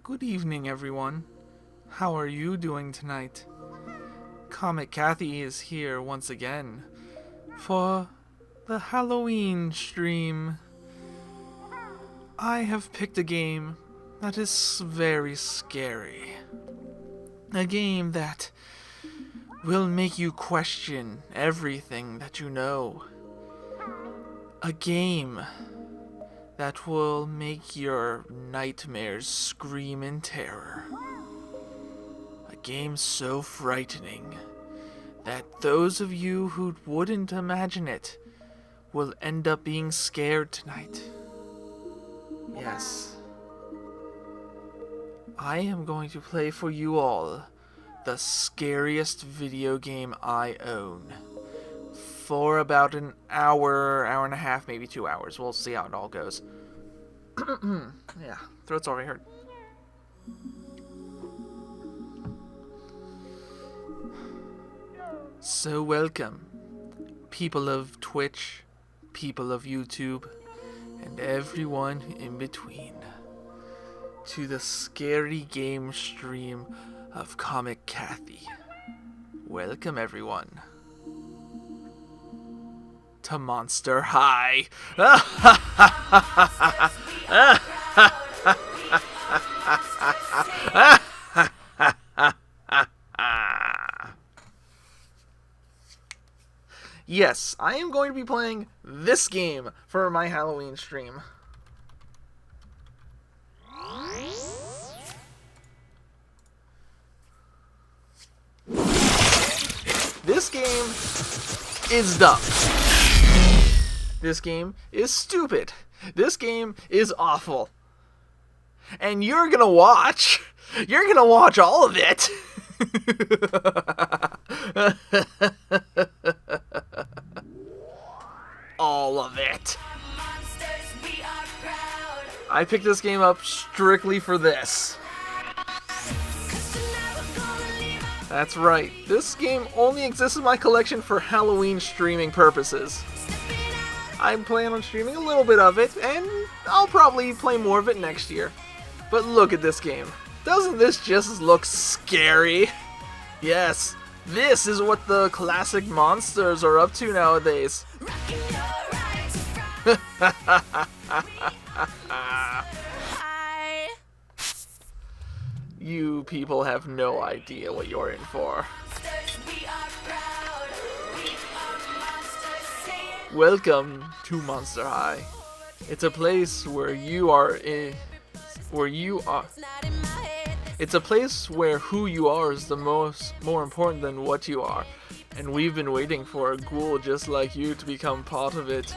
Good evening, everyone. How are you doing tonight? Comic Kathy is here once again for the Halloween stream. I have picked a game that is very scary. A game that will make you question everything that you know. A game that will make your nightmares scream in terror. A game so frightening that those of you who wouldn't imagine it will end up being scared tonight. Yes. I am going to play for you all the scariest video game I own. For about an hour, hour and a half, maybe 2 hours. We'll see how it all goes. Yeah, throat's already hurt. So welcome, people of Twitch, people of YouTube, and everyone in between, to the scary game stream of Comic Kathy. Welcome, everyone, to Monster High. Yes, I am going to be playing this game for my Halloween stream. This game is dumb. This game is stupid. This game is awful. And you're gonna watch all of it. All of it. I picked this game up strictly for this. That's right. This game only exists in my collection for Halloween streaming purposes. I plan on streaming a little bit of it, and I'll probably play more of it next year. But look at this game. Doesn't this just look scary? Yes, this is what the classic monsters are up to nowadays. You people have no idea what you're in for. Welcome to Monster High. It's a place where it's a place where who you are is the more important than what you are. And we've been waiting for a ghoul just like you to become part of it.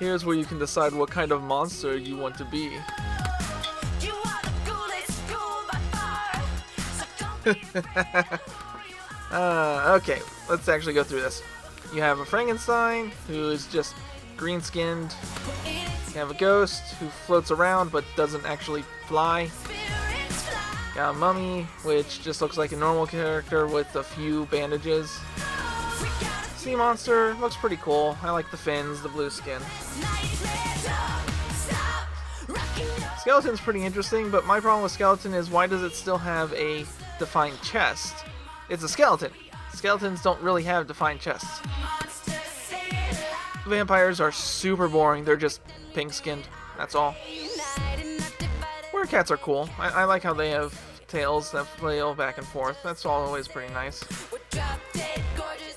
Here's where you can decide what kind of monster you want to be. Okay, let's actually go through this. You have a Frankenstein, who is just green-skinned. You have a ghost, who floats around but doesn't actually fly. Got a mummy, which just looks like a normal character with a few bandages. Sea monster, looks pretty cool. I like the fins, the blue skin. Skeleton's pretty interesting, but my problem with skeleton is why does it still have a defined chest? It's a skeleton. Skeletons don't really have defined chests. Vampires are super boring. They're just pink-skinned. That's all. Werecats are cool. I like how they have tails that flail back and forth. That's always pretty nice.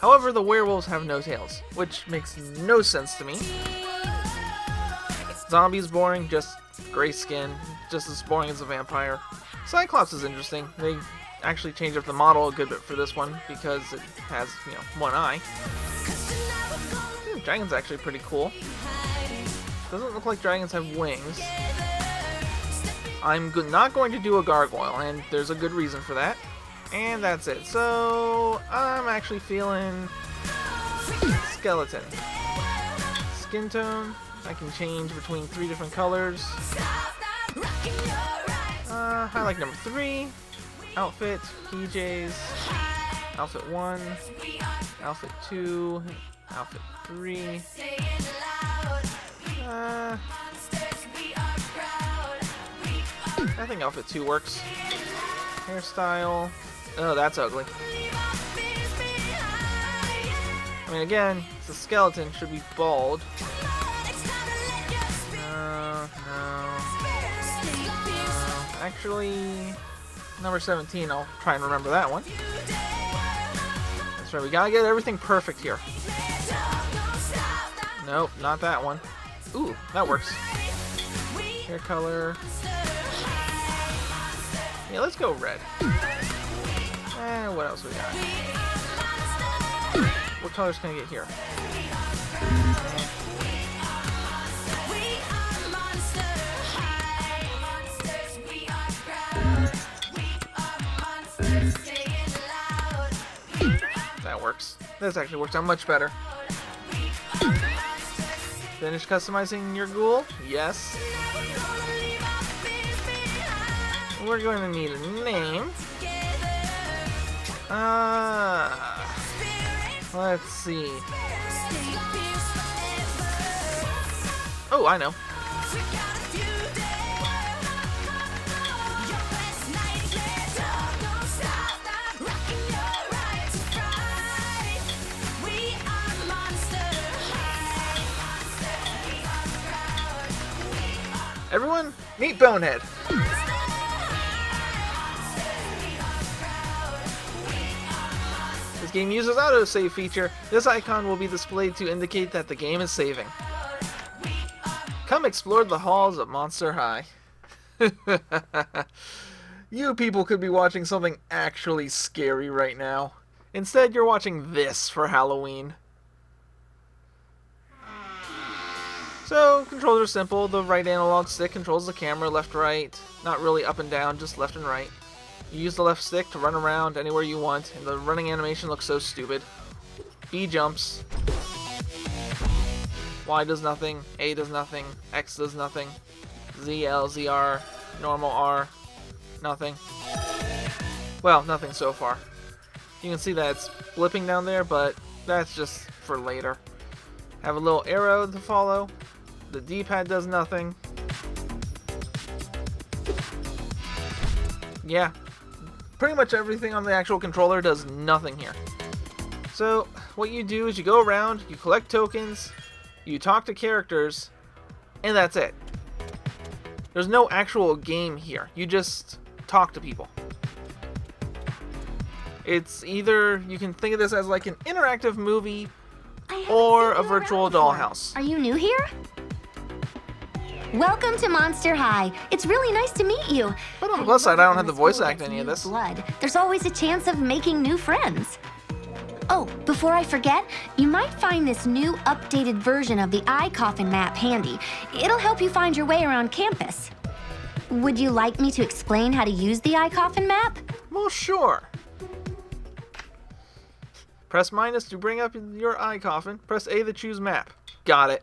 However, the werewolves have no tails, which makes no sense to me. Zombies boring, just gray skin, just as boring as a vampire. Cyclops is interesting. They actually changed up the model a good bit for this one because it has, one eye. Dragon's actually pretty cool. Doesn't look like dragons have wings. I'm not going to do a gargoyle, and there's a good reason for that. And that's it. So, I'm actually feeling skeleton. Skin tone, I can change between 3 different colors. I like number 3. Outfit, PJs. Outfit 1. Outfit 2. Outfit 3. I think outfit 2 works. Hairstyle. Oh, that's ugly. I mean, again, it's a skeleton. Should be bald. No. Actually, number 17. I'll try and remember that one. That's right. We gotta get everything perfect here. Nope, not that one. Ooh, that works. Hair color. Yeah, let's go red. What else we got? What colors can I get here? That works. This actually works out much better. Finish customizing your ghoul? Yes. We're going to need a name. Let's see. Oh, I know. Everyone, meet Bonehead. This game uses autosave feature. This icon will be displayed to indicate that the game is saving. Come explore the halls of Monster High. You people could be watching something actually scary right now. Instead, you're watching this for Halloween. So, controls are simple. The right analog stick controls the camera, left, right. Not really up and down, just left and right. You use the left stick to run around anywhere you want, and the running animation looks so stupid. B jumps. Y does nothing. A does nothing. X does nothing. Z, L, Z, R. Normal R. Nothing. Well, nothing so far. You can see that it's blipping down there, but that's just for later. Have a little arrow to follow. The D-pad does nothing. Yeah, pretty much everything on the actual controller does nothing here. So what you do is you go around, you collect tokens, you talk to characters, and that's it. There's no actual game here. You just talk to people. It's either, you can think of this as like an interactive movie or a virtual dollhouse. Are you new here? Welcome to Monster High. It's really nice to meet you. But on the plus side, I don't have to voice act any of this. Blood. There's always a chance of making new friends. Oh, before I forget, you might find this new updated version of the eye coffin map handy. It'll help you find your way around campus. Would you like me to explain how to use the eye coffin map? Well, sure. Press minus to bring up your eye coffin. Press A to choose map. Got it.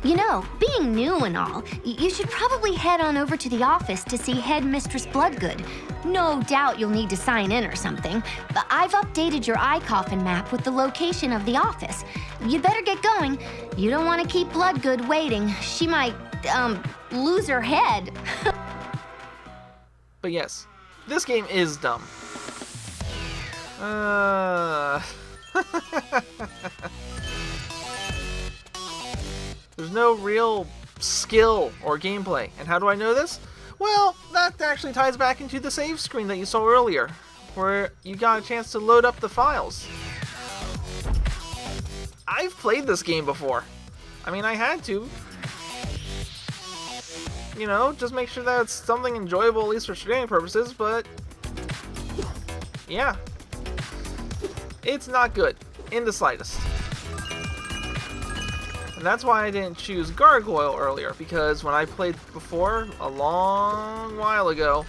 You know, being new and all, you should probably head on over to the office to see Headmistress Bloodgood. No doubt you'll need to sign in or something, but I've updated your eye coffin map with the location of the office. You'd better get going. You don't want to keep Bloodgood waiting. She might, lose her head. But yes, this game is dumb. There's no real skill or gameplay. And how do I know this? Well, that actually ties back into the save screen that you saw earlier, where you got a chance to load up the files. I've played this game before. I mean, I had to. You know, just make sure that it's something enjoyable, at least for streaming purposes, but yeah. It's not good, in the slightest. And that's why I didn't choose Gargoyle earlier, because when I played before, a long while ago,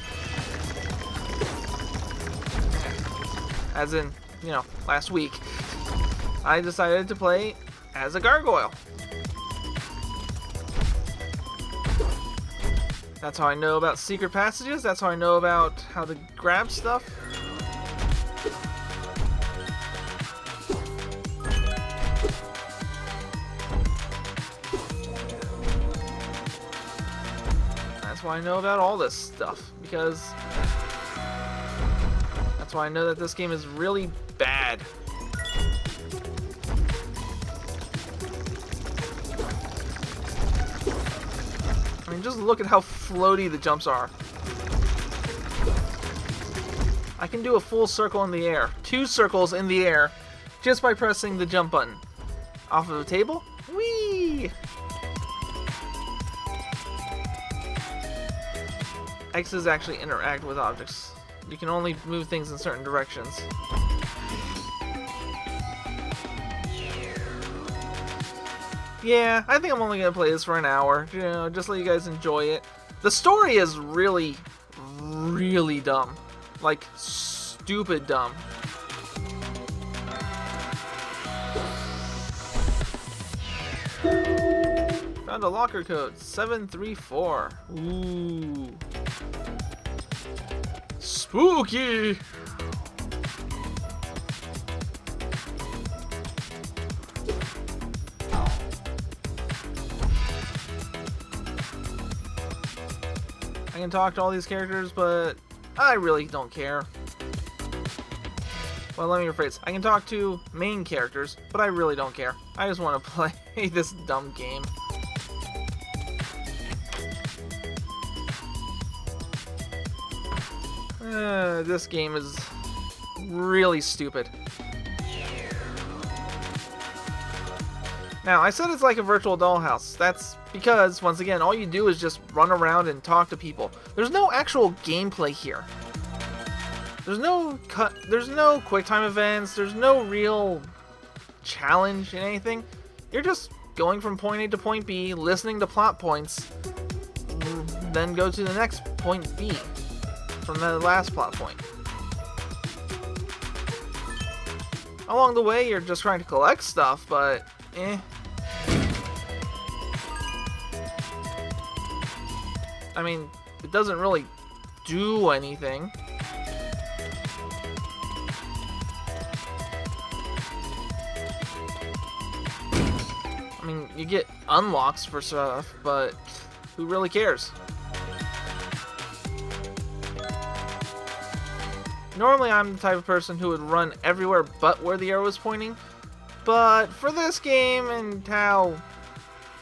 as in, you know, last week, I decided to play as a Gargoyle. That's how I know about secret passages, that's how I know about how to grab stuff. That's why I know about all this stuff, because that's why I know that this game is really bad. I mean, just look at how floaty the jumps are. I can do a full circle in the air, 2 circles in the air, just by pressing the jump button. Off of a table? Whee! X's actually interact with objects. You can only move things in certain directions. Yeah, I think I'm only gonna play this for an hour, you know, just let you guys enjoy it. The story is really, really dumb. Like, stupid dumb. Found a locker code, 734. Ooh. Spooky! I can talk to all these characters, but I really don't care. Well, let me rephrase. I can talk to main characters, but I really don't care. I just want to play this dumb game. This game is really stupid. Now, I said it's like a virtual dollhouse. That's because, once again, all you do is just run around and talk to people. There's no actual gameplay here. There's no quick time events. There's no real challenge in anything. You're just going from point A to point B, listening to plot points, then go to the next point B from the last plot point. Along the way, you're just trying to collect stuff, but I mean, it doesn't really do anything. I mean, you get unlocks for stuff, but who really cares? Normally, I'm the type of person who would run everywhere but where the arrow is pointing, but for this game and how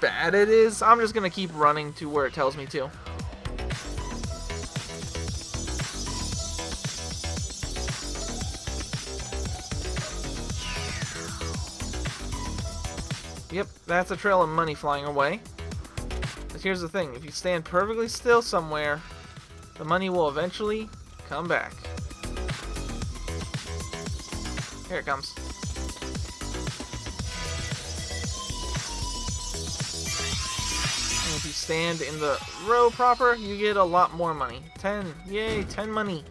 bad it is, I'm just gonna keep running to where it tells me to. Yep, that's a trail of money flying away. But here's the thing, if you stand perfectly still somewhere, the money will eventually come back. Here it comes. And if you stand in the row proper, you get a lot more money. 10, yay, 10 money.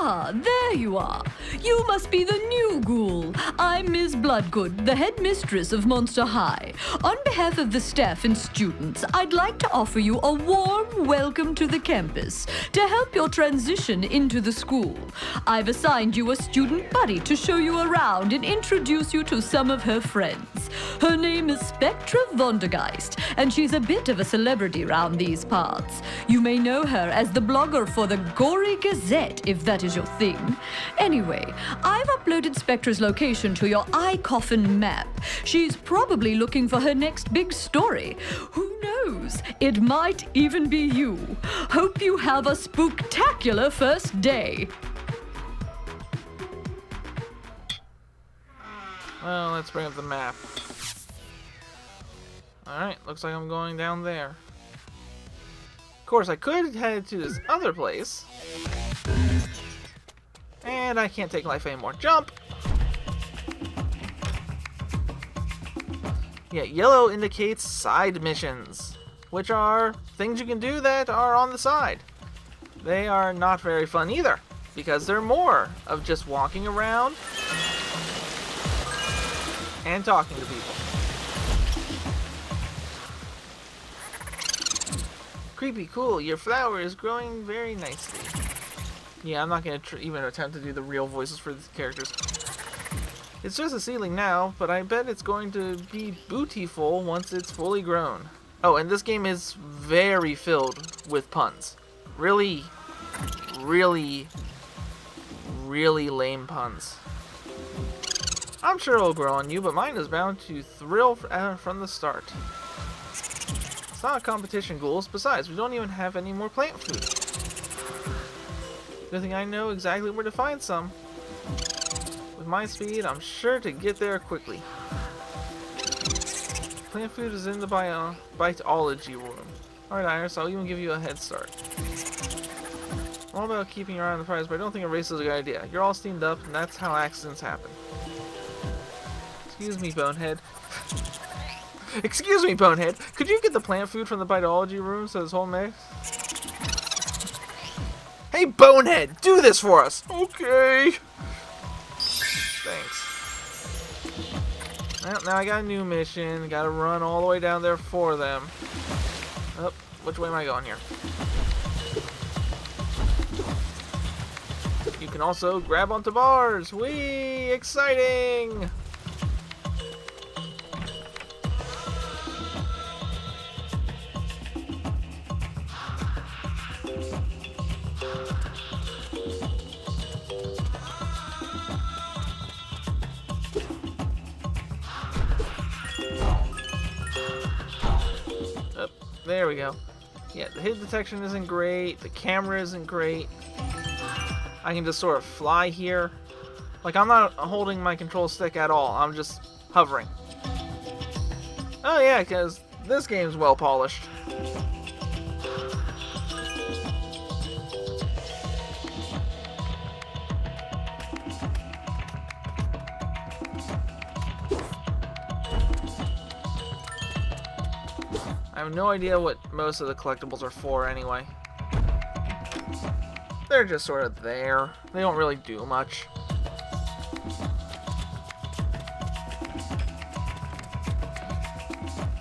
Ah, there you are. You must be the new ghoul. I'm Ms. Bloodgood, the headmistress of Monster High. On behalf of the staff and students, I'd like to offer you a warm welcome to the campus to help your transition into the school. I've assigned you a student buddy to show you around and introduce you to some of her friends. Her name is Spectra Vondergeist, and she's a bit of a celebrity round these parts. You may know her as the blogger for the Gory Gazette, if that is is your thing. Anyway, I've uploaded Spectra's location to your eye coffin map. She's probably looking for her next big story. Who knows? It might even be you. Hope you have a spooktacular first day. Well, let's bring up the map. Alright, looks like I'm going down there. Of course, I could head to this other place. And I can't take life anymore. Jump! Yeah, yellow indicates side missions, which are things you can do that are on the side. They are not very fun either, because they're more of just walking around and talking to people. Creepy, cool, your flower is growing very nicely. Yeah, I'm not going to even attempt to do the real voices for these characters. It's just a seedling now, but I bet it's going to be bootyful once it's fully grown. Oh, and this game is very filled with puns. Really, really, really lame puns. I'm sure it'll grow on you, but mine is bound to thrill from the start. It's not a competition, ghouls. Besides, we don't even have any more plant food. Good thing I know exactly where to find some. With my speed, I'm sure to get there quickly. Plant food is in the biology room. Alright, Iris, I'll even give you a head start. I'm all about keeping your eye on the prize, but I don't think a race is a good idea. You're all steamed up, and that's how accidents happen. Excuse me, Bonehead. Excuse me, Bonehead. Could you get the plant food from the biology room so this whole mix? Hey, Bonehead, do this for us. Okay. Thanks. Well, now I got a new mission. Got to run all the way down there for them. Oh, which way am I going here? You can also grab onto bars. Whee! Exciting! There we go. Yeah, the hit detection isn't great. The camera isn't great. I can just sort of fly here. Like, I'm not holding my control stick at all. I'm just hovering. Oh yeah, because this game's well polished. I have no idea what most of the collectibles are for anyway. They're just sort of there. They don't really do much.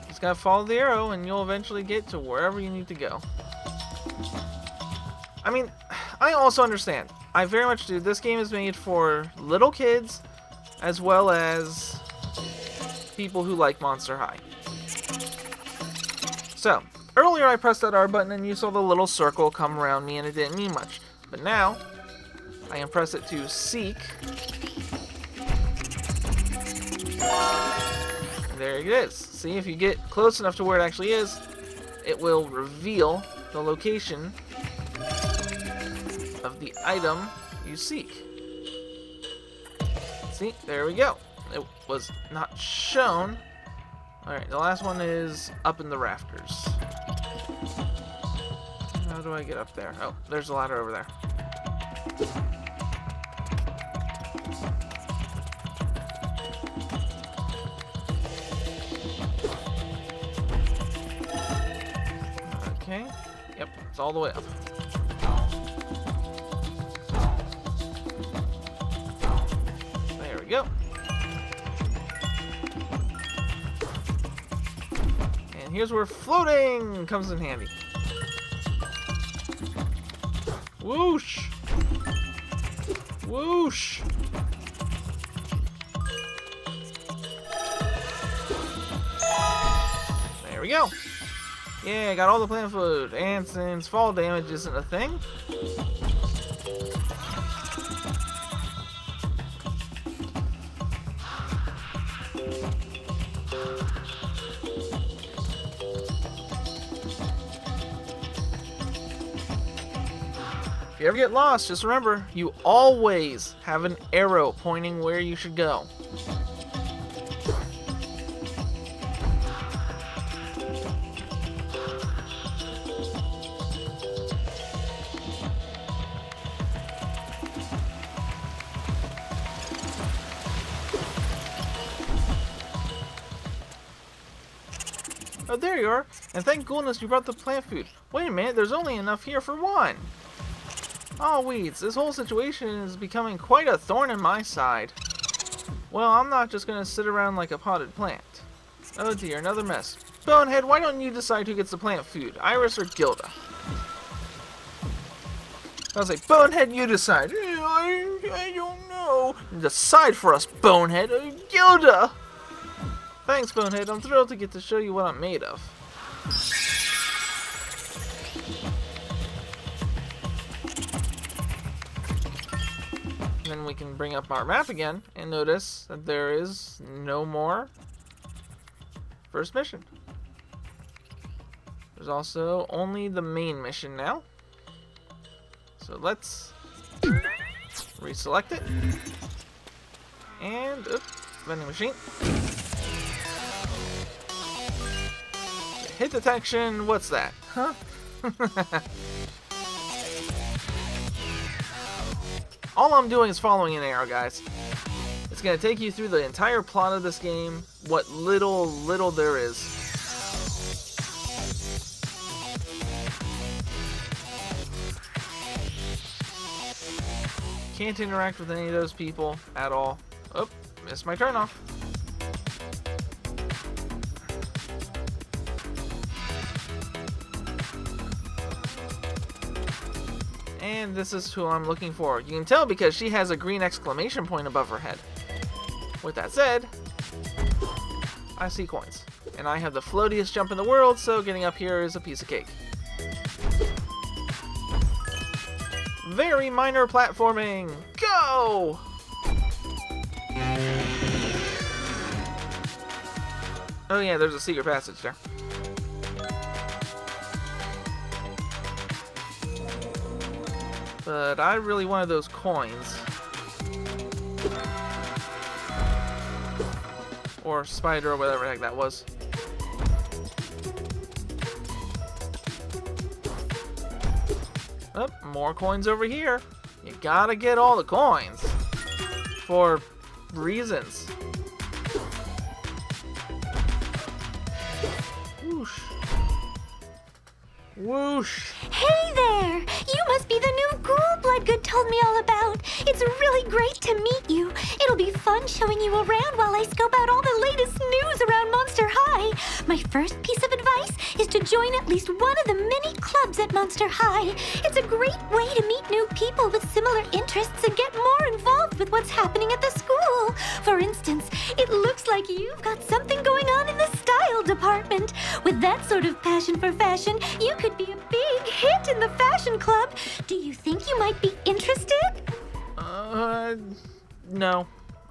Just gotta follow the arrow and you'll eventually get to wherever you need to go. I mean, I also understand. I very much do. This game is made for little kids as well as people who like Monster High. So, earlier I pressed that R button and you saw the little circle come around me and it didn't mean much. But now, I can press it to seek. And there it is. See, if you get close enough to where it actually is, it will reveal the location of the item you seek. See, there we go. It was not shown. Alright, the last one is up in the rafters. How do I get up there? Oh, there's a ladder over there. Okay. Yep, it's all the way up. There we go. And here's where floating comes in handy. Whoosh! Whoosh! There we go. Yeah, got all the plant food. And since fall damage isn't a thing, If you ever get lost, just remember, you always have an arrow pointing where you should go. Oh, there you are. And thank goodness you brought the plant food. Wait a minute, there's only enough here for one. Oh, weeds, this whole situation is becoming quite a thorn in my side. Well, I'm not just gonna sit around like a potted plant. Oh dear, another mess. Bonehead, why don't you decide who gets the plant food, Iris or Gilda? I was like, Bonehead, you decide. I don't know. Decide for us, Bonehead. Gilda! Thanks, Bonehead. I'm thrilled to get to show you what I'm made of. Then we can bring up our map again and notice that there is no more first mission. There's also only the main mission now. So let's reselect it. And, oops, vending machine. Hit detection, what's that? Huh? All I'm doing is following an arrow, guys. It's gonna take you through the entire plot of this game, what little there is. Can't interact with any of those people at all. Oh, missed my turn off. And this is who I'm looking for. You can tell because she has a green exclamation point above her head. With that said, I see coins. And I have the floatiest jump in the world, so getting up here is a piece of cake. Very minor platforming. Go! Oh yeah, there's a secret passage there. But I really wanted those coins. Or spider or whatever the heck that was. Oh, more coins over here. You gotta get all the coins. For reasons. Whoosh. Whoosh. Hey there! You must be the new ghoul Bloodgood told me all about. It's really great to meet you. It'll be fun showing you around while I scope out all the latest news around Monster High. My first piece of advice is to join at least one of the many clubs at Monster High. It's a great way to meet new people with similar interests and get more involved with what's happening at the school. For instance, it looks like you've got something going on in the style department. With that sort of passion for fashion, you could be a big hit in the fashion club. Do you think you might be interested? No.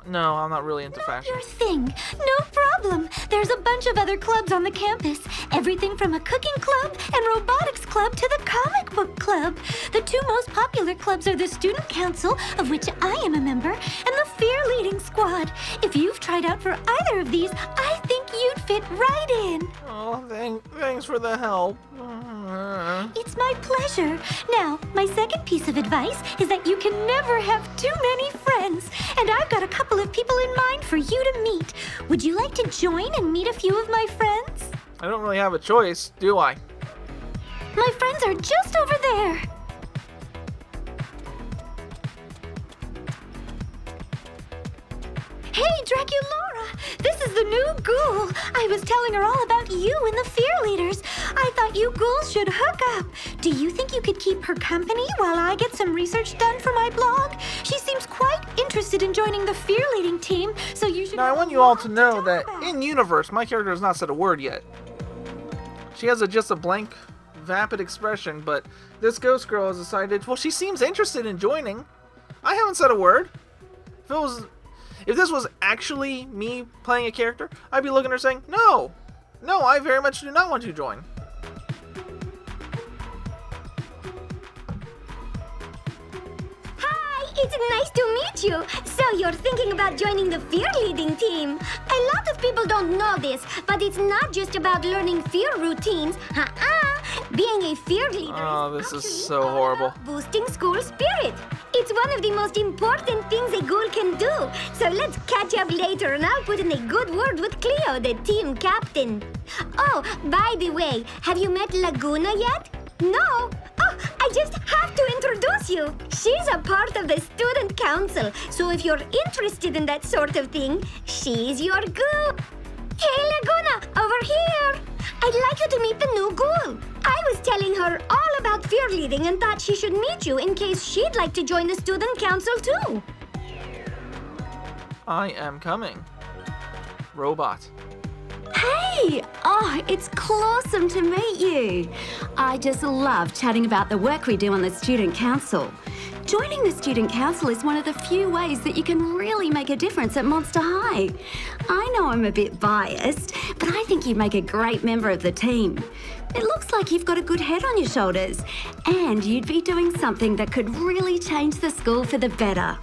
No, I'm not really into Not fashion. your thing. No problem. There's a bunch of other clubs on the campus. Everything from a cooking club and robotics club to the comic book club. The two most popular clubs are the Student Council, of which I am a member, and the Fear Leading Squad. If you've tried out for either of these, I think you'd fit right in. Oh, thanks for the help. It's my pleasure. Now, my second piece of advice is that you can never have too many friends. And I've got a couple of people in mind for you to meet. Would you like to join and meet a few of my friends? I don't really have a choice, do I? My friends are just over there. Hey, Draculora! This is the new ghoul. I was telling her all about you and the Fear Leaders. I thought you ghouls should hook up. Do you think you could keep her company while I get some research done for my blog? She seems quite interested in joining the Fear Leading team, so you should... Now, I want you all to know that in-universe, my character has not said a word yet. She has just a blank, vapid expression, but this ghost girl has decided, well, she seems interested in joining. I haven't said a word. If this was actually me playing a character, I'd be looking at her saying, no, I very much do not want to join. It's nice to meet you. So you're thinking about joining the fear leading team. A lot of people don't know this, but it's not just about learning fear routines. Being a fear leader Oh, is this is actually so all horrible. about boosting school spirit. It's one of the most important things a ghoul can do. So let's catch up later and I'll put in a good word with Cleo, the team captain. Oh, by the way, have you met Laguna yet? No? Oh, I just have to introduce you. She's a part of the student council, so if you're interested in that sort of thing, she's your ghoul. Hey, Laguna, over here. I'd like you to meet the new ghoul. I was telling her all about fear leading and thought she should meet you in case she'd like to join the student council too. I am coming. Robot. Hey! Oh, it's awesome to meet you. I just love chatting about the work we do on the Student Council. Joining the Student Council is one of the few ways that you can really make a difference at Monster High. I know I'm a bit biased, but I think you'd make a great member of the team. It looks like you've got a good head on your shoulders, and you'd be doing something that could really change the school for the better.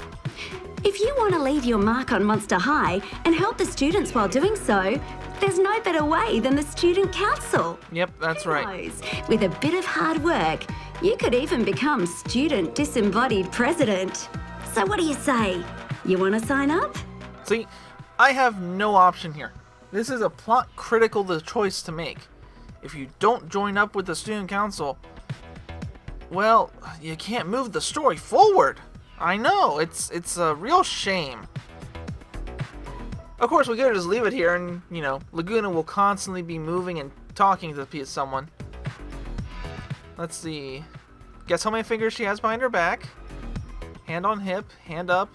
If you want to leave your mark on Monster High and help the students while doing so, there's no better way than the Student Council. Yep, that's Who right. knows? With a bit of hard work, you could even become Student Disembodied President. So what do you say? You want to sign up? See, I have no option here. This is a plot critical choice to make. If you don't join up with the Student Council, well, you can't move the story forward. I know, it's a real shame. Of course, we could just leave it here and, Laguna will constantly be moving and talking to someone. Let's see. Guess how many fingers she has behind her back. Hand on hip, hand up,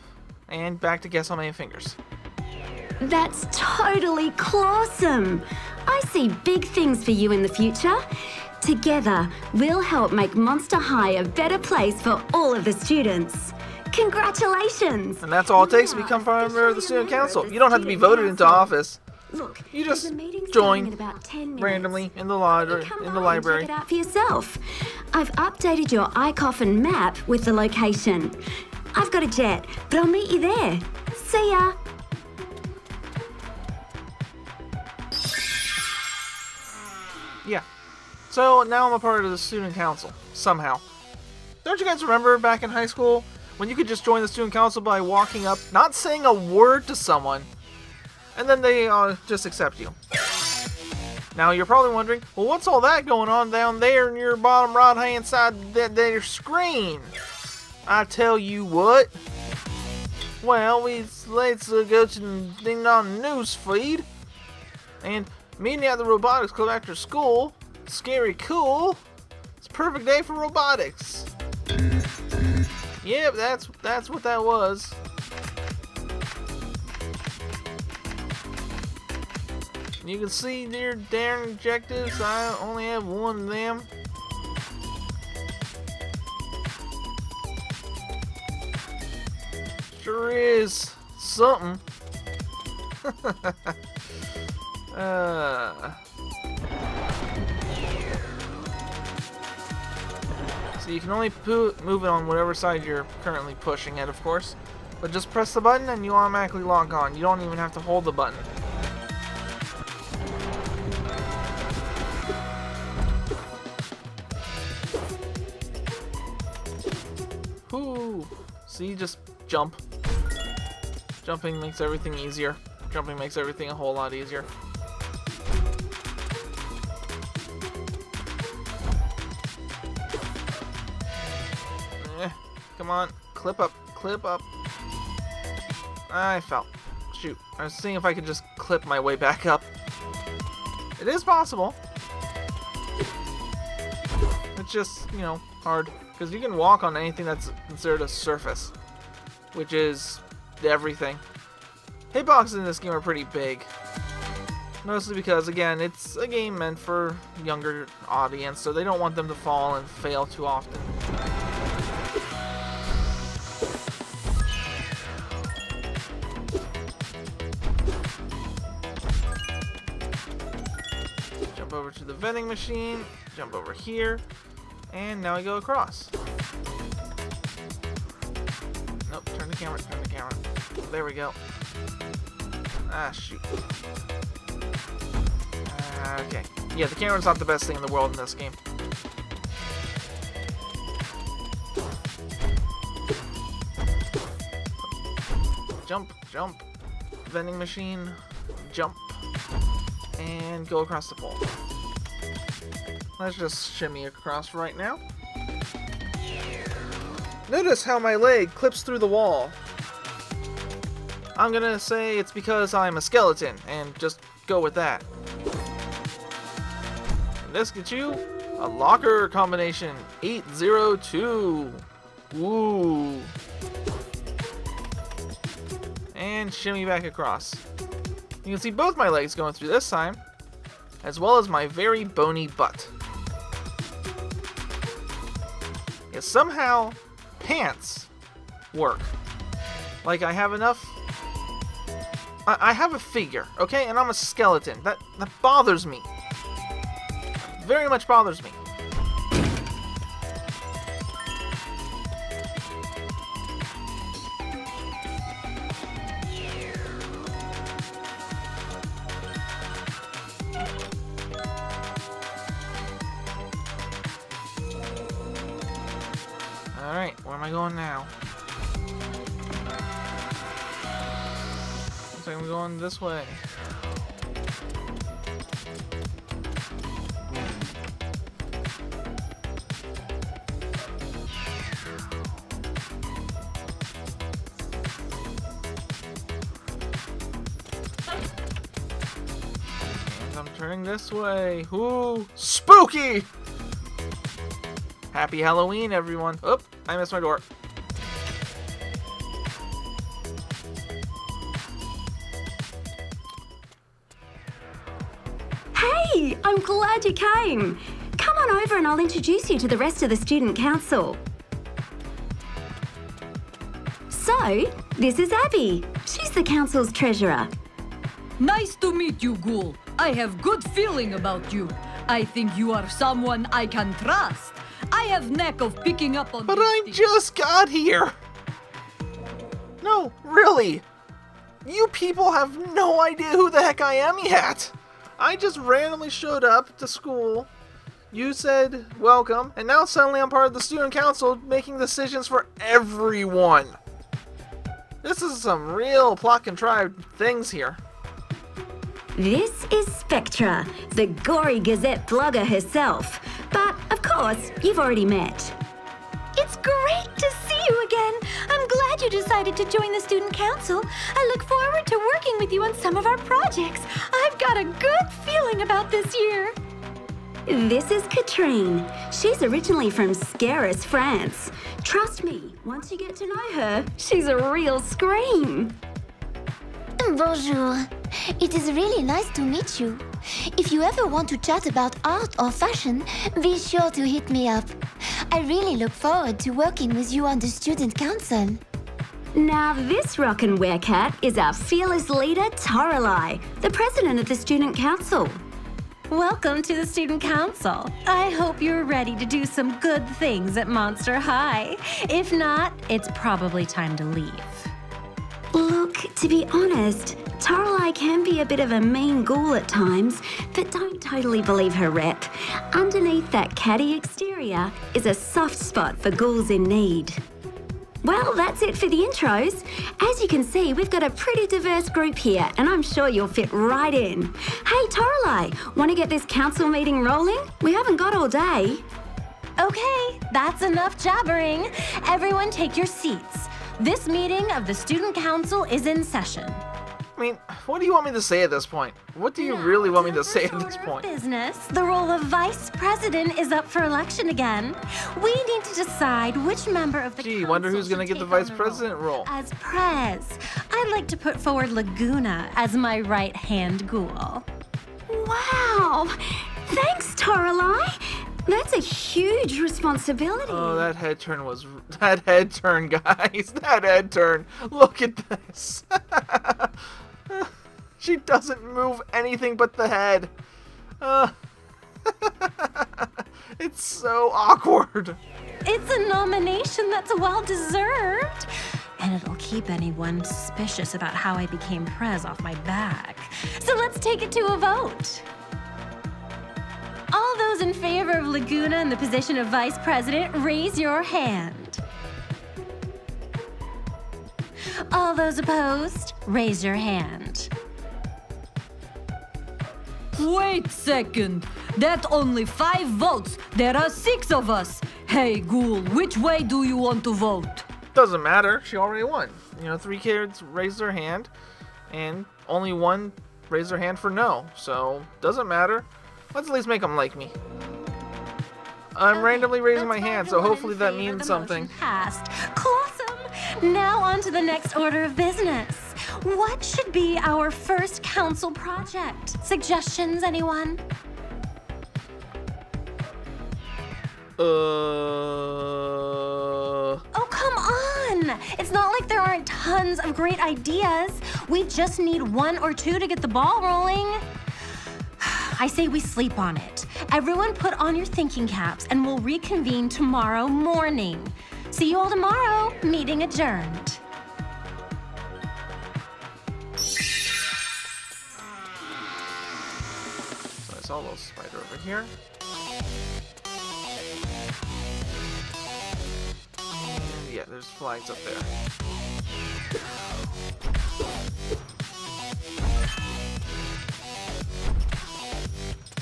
and back to guess how many fingers. That's totally awesome. I see big things for you in the future. Together, we'll help make Monster High a better place for all of the students. Congratulations! And that's all it takes to become a member of the Student Council. You don't have to be voted into office. Look, You there's just a meeting starting join in about 10 minutes. randomly in the Come library. by and check it out for yourself. I've updated your iCoffin map with the location. I've got a jet, but I'll meet you there. See ya! Yeah. So now I'm a part of the Student Council, somehow. Don't you guys remember back in high school when you could just join the Student Council by walking up, not saying a word to someone, and then they just accept you? Now you're probably wondering, well, what's all that going on down there in your bottom right hand side of your screen? I tell you what. Well, let's go to the Ding Dong news feed. And meeting at the robotics club after school. Scary cool. It's a perfect day for robotics. Yep, that's what that was. You can see their daring objectives. I only have one of them. Sure is something. So you can only move it on whatever side you're currently pushing it, of course. But just press the button and you automatically lock on. You don't even have to hold the button. Whoo! See, just jump. Jumping makes everything easier. Jumping makes everything a whole lot easier. Come on, clip up, clip up. I fell. Shoot, I was seeing if I could just clip my way back up. It is possible. It's just, hard. Because you can walk on anything that's considered a surface. Which is everything. Hitboxes in this game are pretty big. Mostly because, again, it's a game meant for younger audience, so they don't want them to fall and fail too often. Jump over to the vending machine, jump over here, and now we go across. Nope, turn the camera, turn the camera. There we go. Ah, shoot. Okay. Yeah, the camera's not the best thing in the world in this game. Jump, jump. Vending machine, jump. And go across the pole. Let's just shimmy across right now. Notice how my leg clips through the wall. I'm gonna say it's because I'm a skeleton, and just go with that. And this gets you a locker combination 802. Woo. And shimmy back across. You can see both my legs going through this time, as well as my very bony butt. Yeah, somehow pants work. Like I have enough. I have a figure, okay, and I'm a skeleton. That bothers me. Very much bothers me. Alright, where am I going now? Looks like I'm going this way. And I'm turning this way. Ooh, spooky! Happy Halloween, everyone. Oop, I missed my door. Hey, I'm glad you came. Come on over and I'll introduce you to the rest of the student council. So, this is Abby. She's the council's treasurer. Nice to meet you, Ghoul. I have good feeling about you. I think you are someone I can trust. I have knack of picking up on But these I things. just got here! No, really! You people have no idea who the heck I am yet! I just randomly showed up to school, you said welcome, and now suddenly I'm part of the student council making decisions for everyone! This is some real plot-contrived things here. This is Spectra, the gory Gazette blogger herself. But, of course, you've already met. It's great to see you again. I'm glad you decided to join the student council. I look forward to working with you on some of our projects. I've got a good feeling about this year. This is Katrine. She's originally from Scariest, France. Trust me, once you get to know her, she's a real scream. Bonjour. It is really nice to meet you. If you ever want to chat about art or fashion, be sure to hit me up. I really look forward to working with you on the student council. Now this rockin' werecat is our fearless leader, Toralei, the president of the student council. Welcome to the Student Council. I hope you're ready to do some good things at Monster High. If not, it's probably time to leave. Look, to be honest, Toralei can be a bit of a mean ghoul at times, but don't totally believe her rep. Underneath that catty exterior is a soft spot for ghouls in need. Well, that's it for the intros. As you can see, we've got a pretty diverse group here, and I'm sure you'll fit right in. Hey, Toralei, want to get this council meeting rolling? We haven't got all day. Okay, that's enough jabbering. Everyone take your seats. This meeting of the Student Council is in session. I mean, what do you want me to say at this point? What do you really want me to say at this point? Business. The role of vice president is up for election again. We need to decide which member of the Gee, council wonder who's gonna should get the take on vice president role. As prez, I'd like to put forward Laguna as my right-hand ghoul. Wow! Thanks, Toralei. That's a huge responsibility. Oh, that head turn, guys. That head turn. Look at this. She doesn't move anything but the head. It's so awkward. It's a nomination that's well-deserved. And it'll keep anyone suspicious about how I became Prez off my back. So let's take it to a vote. All those in favor of Laguna in the position of Vice President, raise your hand. All those opposed, raise your hand. Wait a second. That's only 5 votes. There are 6 of us. Hey, Ghoul, which way do you want to vote? Doesn't matter. She already won. 3 kids raised their hand, and only 1 raised their hand for no. So, doesn't matter. Let's at least make them like me. I'm randomly raising my hand, so hopefully that means something. Passed. Awesome. Now on to the next order of business. What should be our first council project? Suggestions, anyone? Oh, come on! It's not like there aren't tons of great ideas. We just need 1 or 2 to get the ball rolling. I say we sleep on it. Everyone put on your thinking caps and we'll reconvene tomorrow morning. See you all tomorrow. Meeting adjourned. So I saw a little spider over here. And yeah, there's flags up there.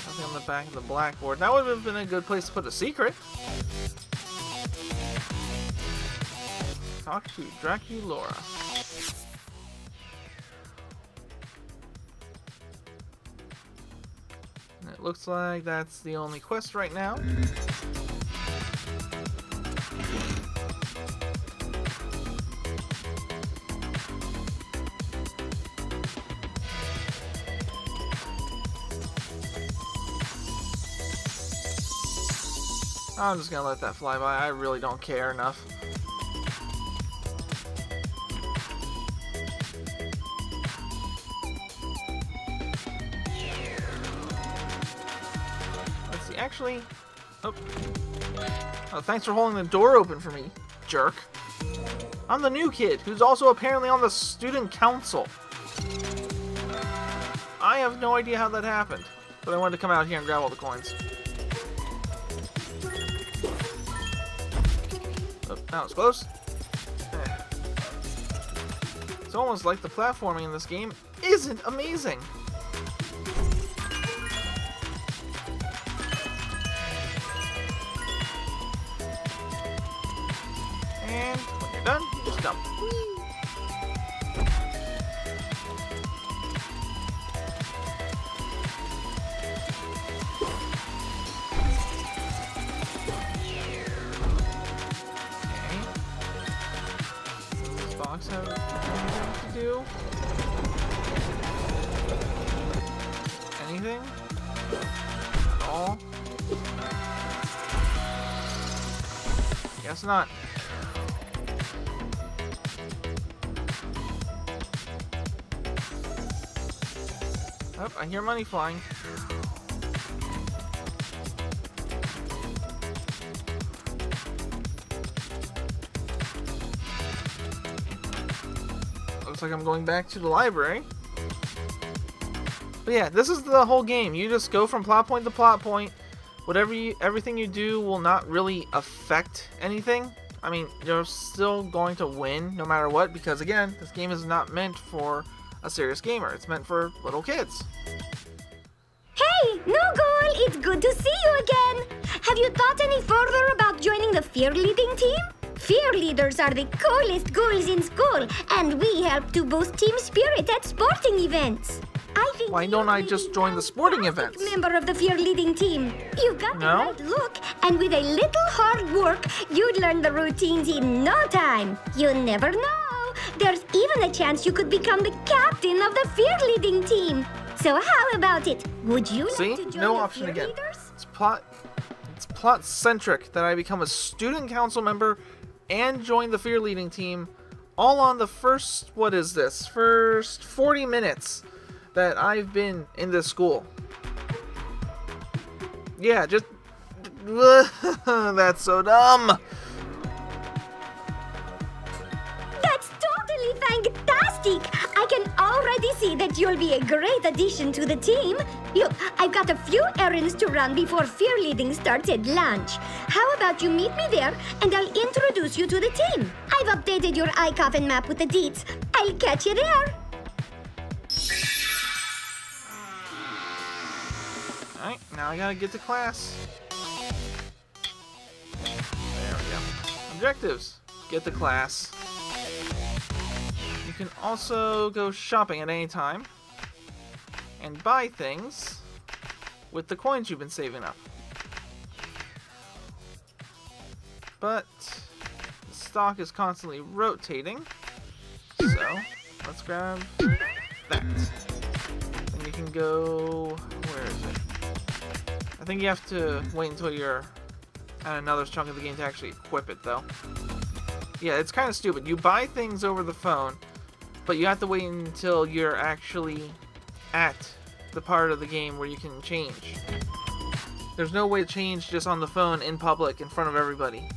Nothing on the back of the blackboard. That would have been a good place to put a secret. Talk to Draculaura. And it looks like that's the only quest right now. I'm just gonna let that fly by. I really don't care enough. Let's see, actually... Oh, thanks for holding the door open for me, jerk. I'm the new kid, who's also apparently on the student council. I have no idea how that happened, but I wanted to come out here and grab all the coins. Oh, that was close. It's almost like the platforming in this game isn't amazing. And when you're done, you just jump. Have anything to do? Anything? At all? Guess not. Oh, I hear money flying. Looks like I'm going back to the library. But yeah, this is the whole game. You just go from plot point to plot point. Everything you do will not really affect anything. I mean, you're still going to win no matter what, because again, this game is not meant for a serious gamer. It's meant for little kids. Hey, Nogul, it's good to see you again. Have you thought any further about joining the fear leading team? Fear leaders are the coolest ghouls in school, and we help to boost team spirit at sporting events. I think Why don't I just join the sporting events? Member of the fear leading team. You've got the right look, and with a little hard work, you'd learn the routines in no time. You never know. There's even a chance you could become the captain of the fear leading team. So how about it? Would you like to join no the option fear again. leaders? It's plot centric that I become a student council member and join the fear leading team, all on the first 40 minutes that I've been in this school. Yeah, just that's so dumb. That's fantastic! I can already see that you'll be a great addition to the team. Look, I've got a few errands to run before fear leading starts at lunch. How about you meet me there, and I'll introduce you to the team. I've updated your eye coffin map with the deets. I'll catch you there. Alright, now I gotta get to class. There we go. Objectives. Get to class. You can also go shopping at any time and buy things with the coins you've been saving up. But the stock is constantly rotating, so let's grab that. Then you can go... where is it? I think you have to wait until you're at another chunk of the game to actually equip it, though. Yeah, it's kind of stupid. You buy things over the phone, but you have to wait until you're actually at the part of the game where you can change. There's no way to change just on the phone in public in front of everybody.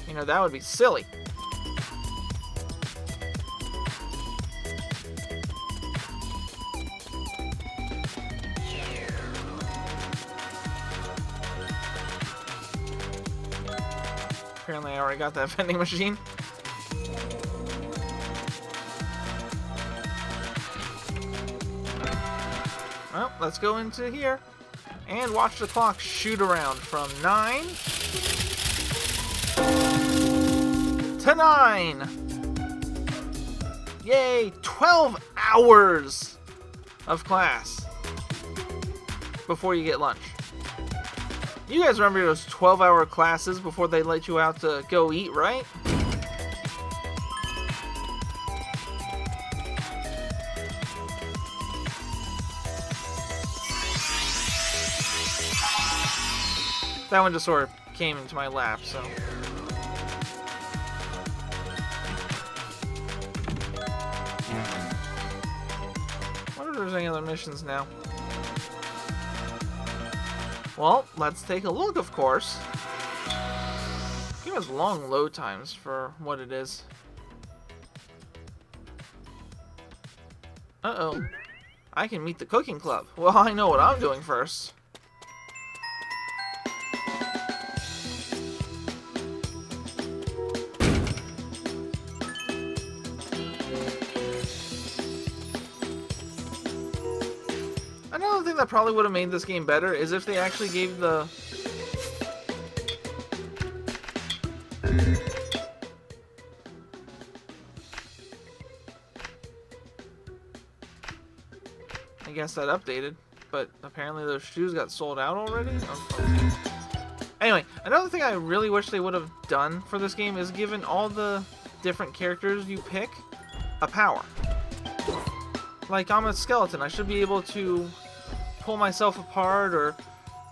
You know, that would be silly. Apparently I already got that vending machine. Well, let's go into here and watch the clock shoot around from 9 to 9. Yay, 12 hours of class before you get lunch. You guys remember those 12-hour classes before they let you out to go eat, right? That one just sort of came into my lap, so... I wonder if there's any other missions now. Well, let's take a look, of course. The game has long load times for what it is. Uh-oh. I can meet the cooking club. Well, I know what I'm doing first. Another thing that probably would have made this game better is if they actually gave the... I guess that updated, but apparently those shoes got sold out already? Okay. Anyway, another thing I really wish they would have done for this game is given all the different characters you pick a power. Like, I'm a skeleton, I should be able to pull myself apart or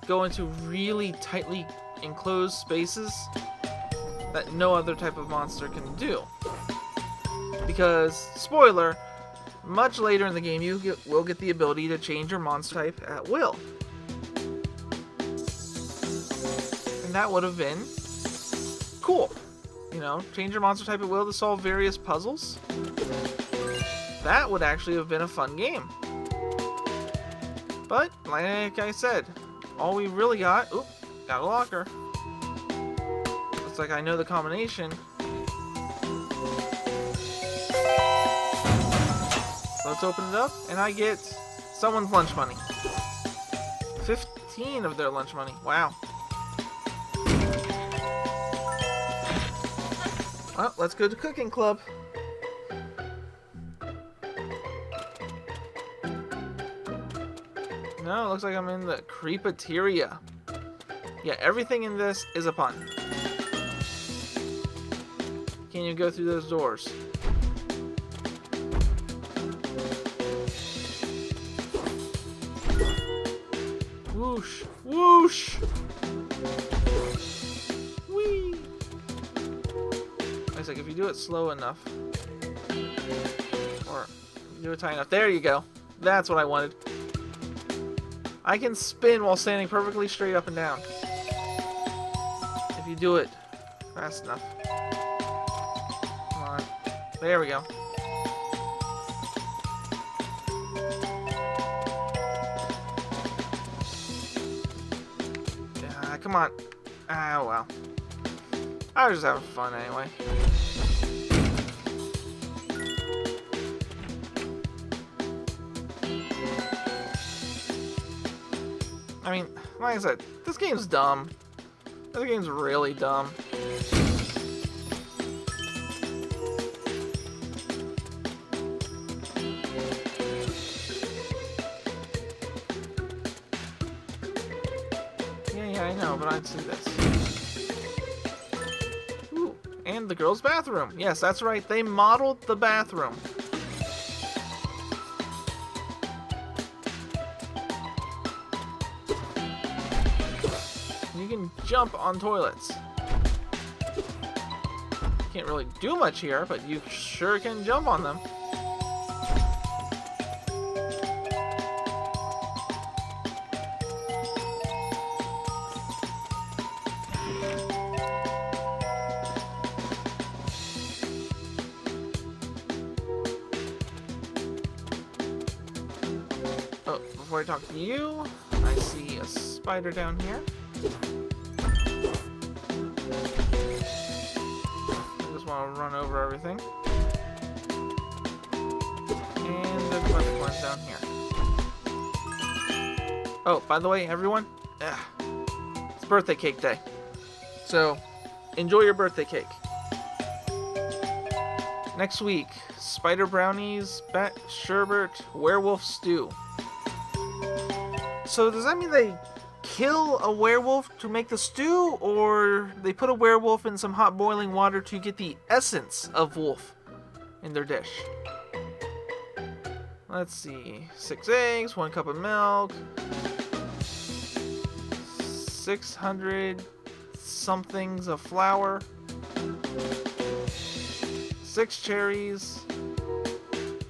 go into really tightly enclosed spaces that no other type of monster can do. Because, spoiler, much later in the game you will get the ability to change your monster type at will. And that would have been cool. You know, change your monster type at will to solve various puzzles. That would actually have been a fun game. But, like I said, all we really got... Oop, got a locker. Looks like I know the combination. Let's open it up, and I get someone's lunch money. 15 of their lunch money. Wow. Well, let's go to Cooking Club. No, it looks like I'm in the Creepateria. Yeah, everything in this is a pun. Can you go through those doors? Whoosh! Whoosh! Whee! It's like if you do it slow enough, or do it tight enough. There you go. That's what I wanted. I can spin while standing perfectly straight up and down. If you do it fast enough. Come on. There we go. come on. Ah, well. I was just having fun anyway. I mean, like I said, this game's dumb. This game's really dumb. Yeah, I know, but I'd see this. Ooh, and the girls' bathroom. Yes, that's right. They modeled the bathroom. You can jump on toilets. Can't really do much here, but you sure can jump on them. Oh, before I talk to you, I see a spider down here. I just want to run over everything. And there's a bunch of coins down here. Oh, by the way, everyone, it's birthday cake day. So, enjoy your birthday cake. Next week, spider brownies, bat sherbet, werewolf stew. So does that mean they kill a werewolf to make the stew, or they put a werewolf in some hot boiling water to get the essence of wolf in their dish? Let's see. 6 eggs, 1 cup of milk, 600 somethings of flour, 6 cherries,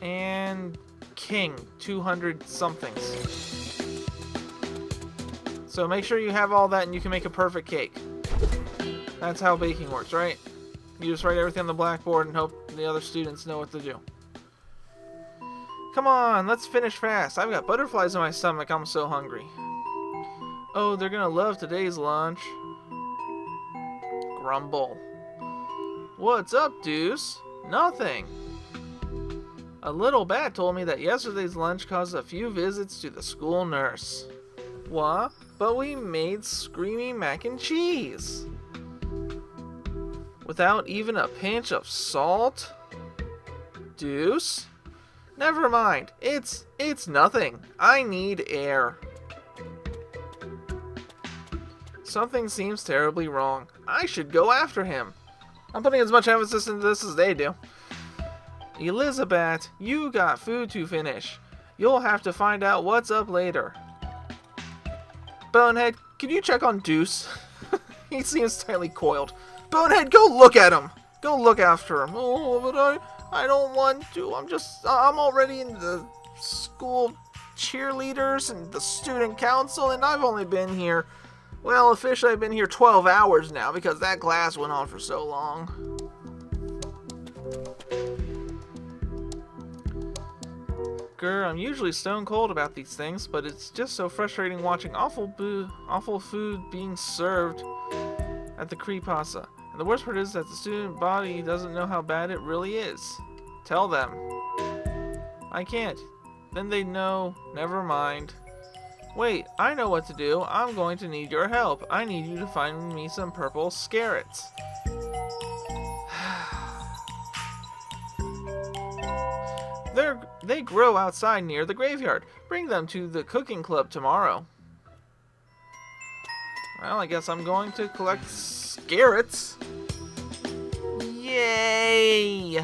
and king 200 somethings. So make sure you have all that and you can make a perfect cake. That's how baking works, right? You just write everything on the blackboard and hope the other students know what to do. Come on, let's finish fast. I've got butterflies in my stomach. I'm so hungry. Oh, they're gonna love today's lunch. Grumble. What's up, Deuce? Nothing. A little bat told me that yesterday's lunch caused a few visits to the school nurse. What? But we made screamy mac and cheese. Without even a pinch of salt? Deuce? Never mind. It's nothing. I need air. Something seems terribly wrong. I should go after him. I'm putting as much emphasis into this as they do. Elizabeth, you got food to finish. You'll have to find out what's up later. Bonehead, could you check on Deuce? He seems tightly coiled. Bonehead, go look at him. Go look after him. Oh, but I don't want to. I'm already in the school cheerleaders and the student council, and I've only been here, well, officially I've been here 12 hours now because that class went on for so long. I'm usually stone cold about these things, but it's just so frustrating watching awful food being served at the creepypasta. And the worst part is that the student body doesn't know how bad it really is. Tell them. I can't. Then they know. Never mind. Wait, I know what to do. I'm going to need your help. I need you to find me some purple scariest. They grow outside near the graveyard. Bring them to the cooking club tomorrow. Well, I guess I'm going to collect scariest. Yay!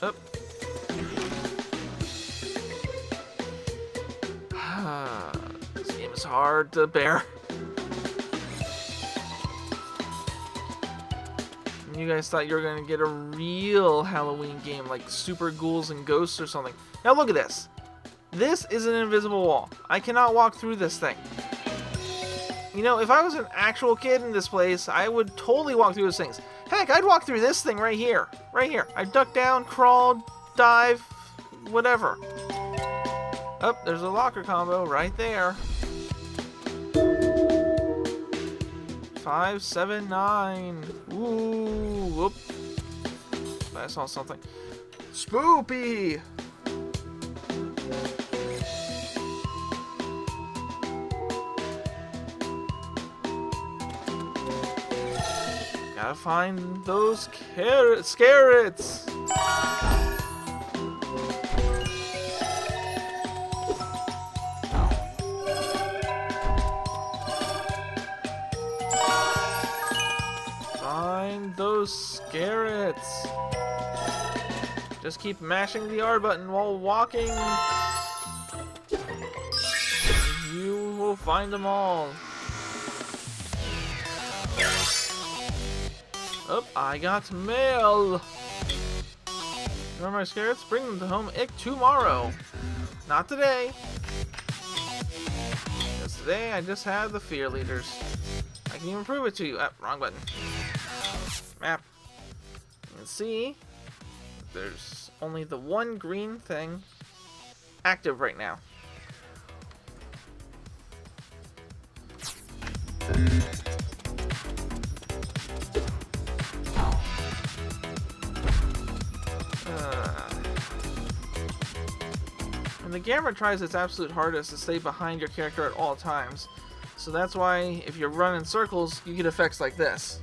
Up. This game is hard to bear. You guys thought you were going to get a real Halloween game like Super Ghouls and Ghosts or something. Now look at this. This is an invisible wall. I cannot walk through this thing. You know, if I was an actual kid in this place, I would totally walk through those things. Heck, I'd walk through this thing right here. Right here. I'd duck down, crawl, dive, whatever. Oh, there's a locker combo right there. 5, 7, 9. Ooh, whoop. I saw something. Spoopy! Gotta find those scarets. Find those scarets. Just keep mashing the R button while walking. You will find them all. Oh, I got mail. Remember my scarets? Bring them to home tomorrow. Not today. Because today I just had the fear leaders. I can even prove it to you. Wrong button. Map. You can see there's only the one green thing active right now. And the camera tries its absolute hardest to stay behind your character at all times. So that's why if you run in circles, you get effects like this.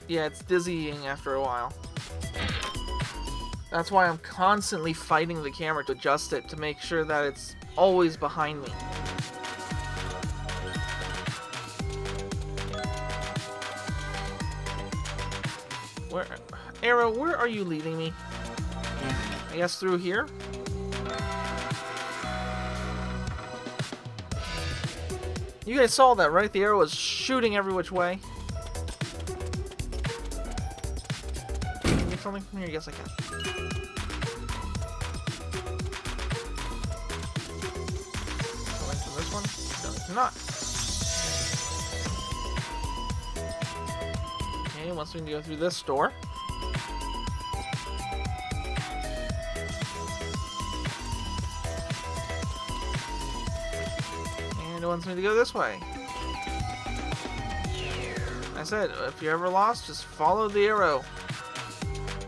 Yeah, it's dizzying after a while. That's why I'm constantly fighting the camera to adjust it to make sure that it's always behind me. Arrow, where are you leading me? I guess through here? You guys saw that, right? The arrow was shooting every which way. Can I get something from here? Yes, I can. Something from this one? No, I cannot. Okay, once we can go through this door. It wants me to go this way. I said, if you're ever lost, just follow the arrow.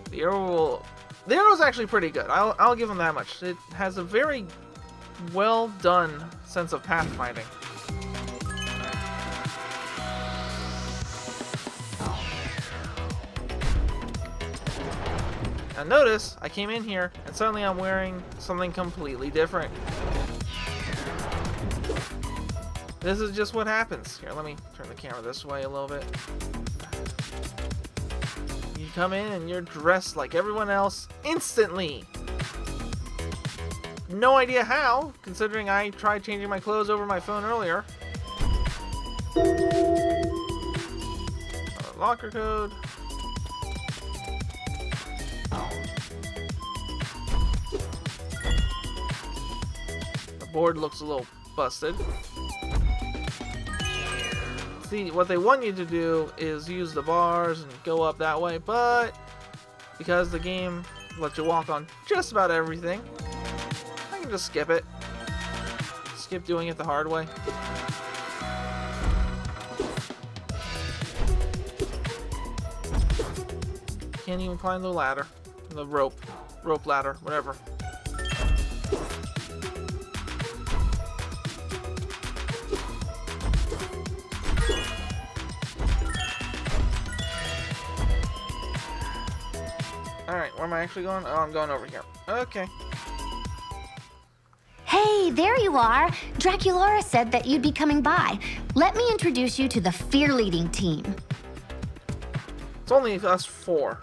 The arrow's actually pretty good. I'll give him that much. It has a very well done sense of pathfinding. Now notice, I came in here and suddenly I'm wearing something completely different. This is just what happens. Here, let me turn the camera this way a little bit. You come in and you're dressed like everyone else instantly. No idea how, considering I tried changing my clothes over my phone earlier. Locker code. The board looks a little busted. See, what they want you to do is use the bars and go up that way, but because the game lets you walk on just about everything, I can just skip it. Skip doing it the hard way. Can't even climb the ladder. The rope ladder, whatever. Alright, where am I actually going? Oh, I'm going over here. Okay. Hey, there you are. Draculaura said that you'd be coming by. Let me introduce you to the fear leading team. It's only us 4.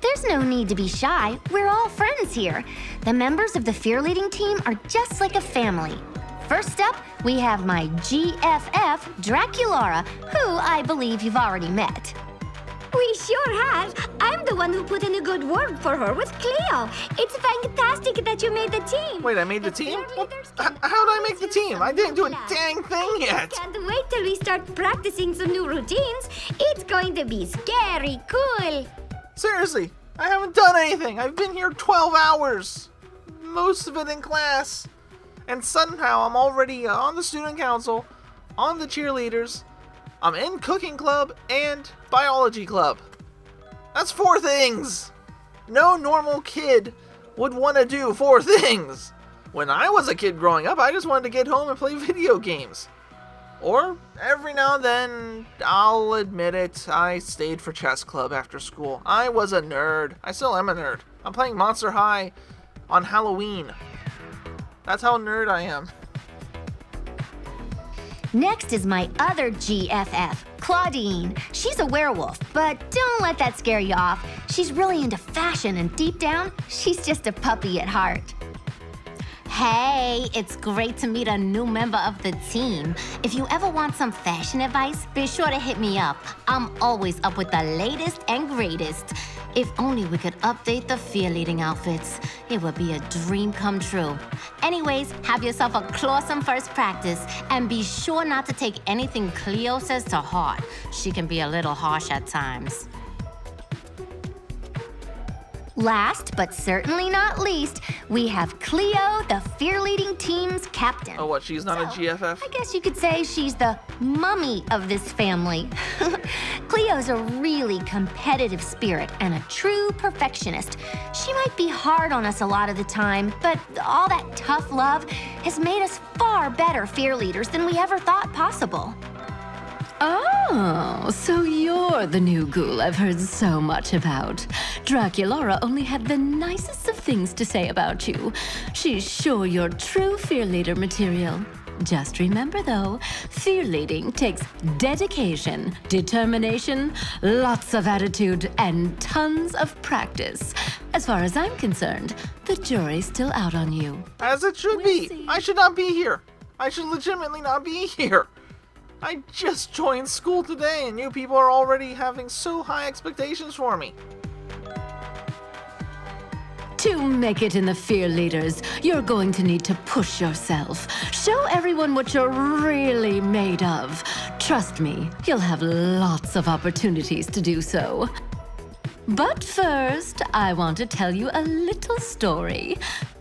There's no need to be shy. We're all friends here. The members of the fear leading team are just like a family. First up, we have my GFF, Draculaura, who I believe you've already met. We sure have. I'm the one who put in a good word for her with Cleo. It's fantastic that you made the team. Wait, I made the team? How did I make the team? I didn't do a dang thing yet. Can't wait till we start practicing some new routines. It's going to be scary cool. Seriously, I haven't done anything. I've been here 12 hours. Most of it in class. And somehow I'm already on the student council, on the cheerleaders, I'm in cooking club and biology club. That's 4 things. No normal kid would want to do 4 things. When I was a kid growing up, I just wanted to get home and play video games. Or every now and then, I'll admit it, I stayed for chess club after school. I was a nerd. I still am a nerd. I'm playing Monster High on Halloween. That's how nerd I am. Next is my other GFF, Claudine. She's a werewolf, but don't let that scare you off. She's really into fashion, and deep down, she's just a puppy at heart. Hey, it's great to meet a new member of the team. If you ever want some fashion advice, be sure to hit me up. I'm always up with the latest and greatest. If only we could update the fear-leading outfits. It would be a dream come true. Anyways, have yourself a clawsome first practice, and be sure not to take anything Cleo says to heart. She can be a little harsh at times. Last, but certainly not least, we have Cleo, the fear-leading team's captain. Oh, what, she's not a GFF? I guess you could say she's the mummy of this family. Cleo's a really competitive spirit and a true perfectionist. She might be hard on us a lot of the time, but all that tough love has made us far better fear leaders than we ever thought possible. Oh, so you're the new ghoul I've heard so much about. Draculaura only had the nicest of things to say about you. She's sure you're true fear leader material. Just remember though, fear leading takes dedication, determination, lots of attitude, and tons of practice. As far as I'm concerned, the jury's still out on you. As it should be. I should not be here. I should legitimately not be here. I just joined school today and you people are already having so high expectations for me. To make it in the Fear Leaders, you're going to need to push yourself. Show everyone what you're really made of. Trust me, you'll have lots of opportunities to do so. But first, I want to tell you a little story.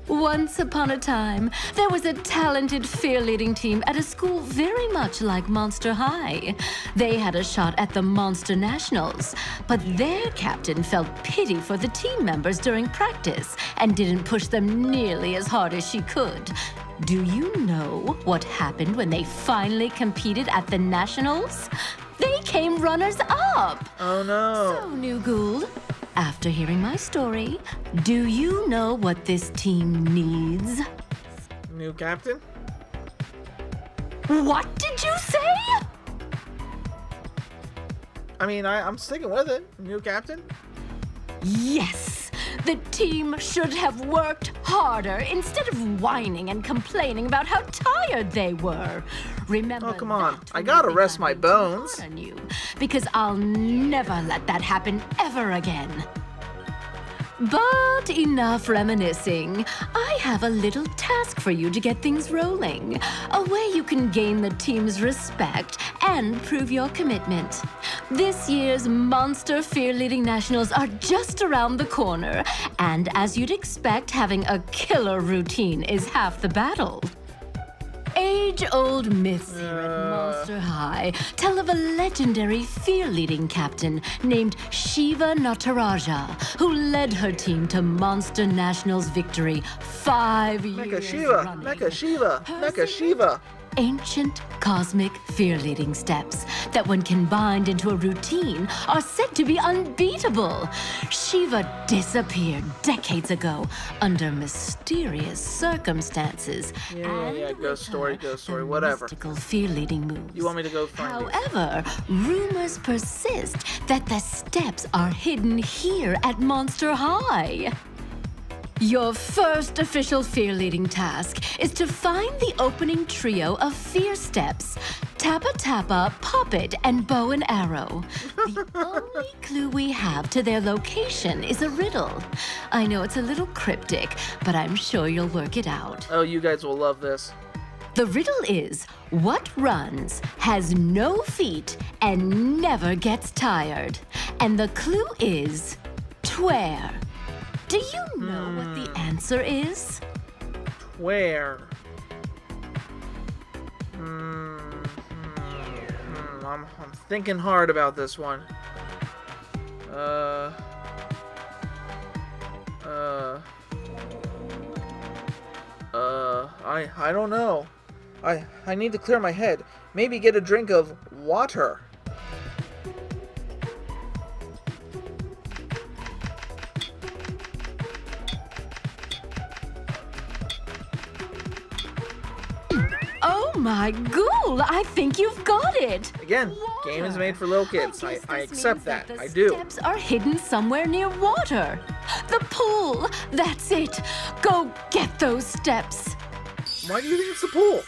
Once upon a time, there was a talented fear-leading team at a school very much like Monster High. They had a shot at the Monster Nationals, but their captain felt pity for the team members during practice and didn't push them nearly as hard as she could. Do you know what happened when they finally competed at the Nationals? They came runners-up! Oh no. So, new ghoul, after hearing my story, do you know what this team needs? New captain? What did you say? I mean, I'm sticking with it. New captain? Yes! The team should have worked harder instead of whining and complaining about how tired they were. Remember, Oh, come on. that I when gotta they rest got my too bones. hard on you, because I'll never let that happen ever again. But enough reminiscing. I have a little task for you to get things rolling. A way you can gain the team's respect and prove your commitment. This year's Monster Fear Leading Nationals are just around the corner. And as you'd expect, having a killer routine is half the battle. Age-old myths here at Monster High tell of a legendary fear-leading captain named Shiva Nataraja, who led her team to Monster Nationals victory 5 Mecha years Shiva! running. Mecha Shiva! Mecha Shiva! Ancient cosmic fear-leading steps that, when combined into a routine, are said to be unbeatable. Shiva disappeared decades ago under mysterious circumstances. Yeah, ghost story, the whatever. Mystical fear-leading moves. You want me to go find these? However, rumors persist that the steps are hidden here at Monster High. Your first official fear-leading task is to find the opening trio of fear steps. Tappa Tappa, Poppet, and Bow and Arrow. The only clue we have to their location is a riddle. I know it's a little cryptic, but I'm sure you'll work it out. Oh, you guys will love this. The riddle is, what runs, has no feet, and never gets tired? And the clue is, tware. Do you know what the answer is? Where? I'm thinking hard about this one. I don't know. I need to clear my head. Maybe get a drink of water. Oh my ghoul, I think you've got it. Again, game is made for little kids. I guess this accept means that. the I do. Steps are hidden somewhere near water. The pool. That's it. Go get those steps. Why do you think it's the pool?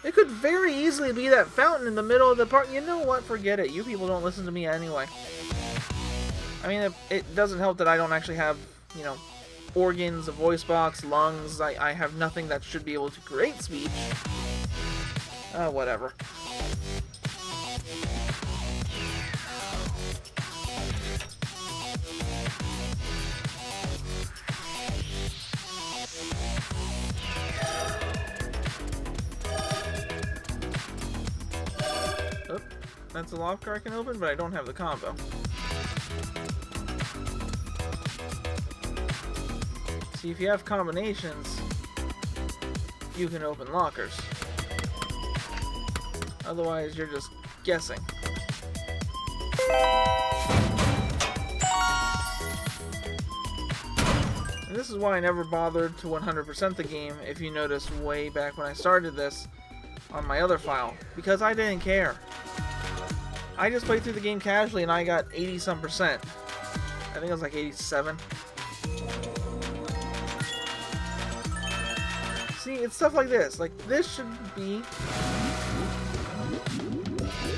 It could very easily be that fountain in the middle of the park. You know what? Forget it. You people don't listen to me anyway. I mean, it doesn't help that I don't actually have, you know, organs, a voice box, lungs. I have nothing that should be able to create speech. Whatever. Oh, that's a locker I can open, but I don't have the combo. See, if you have combinations, you can open lockers. Otherwise, you're just guessing. And this is why I never bothered to 100% the game, if you notice way back when I started this on my other file. Because I didn't care. I just played through the game casually and I got 80-some%. I think it was like 87. See, it's stuff like this. Like, this should be...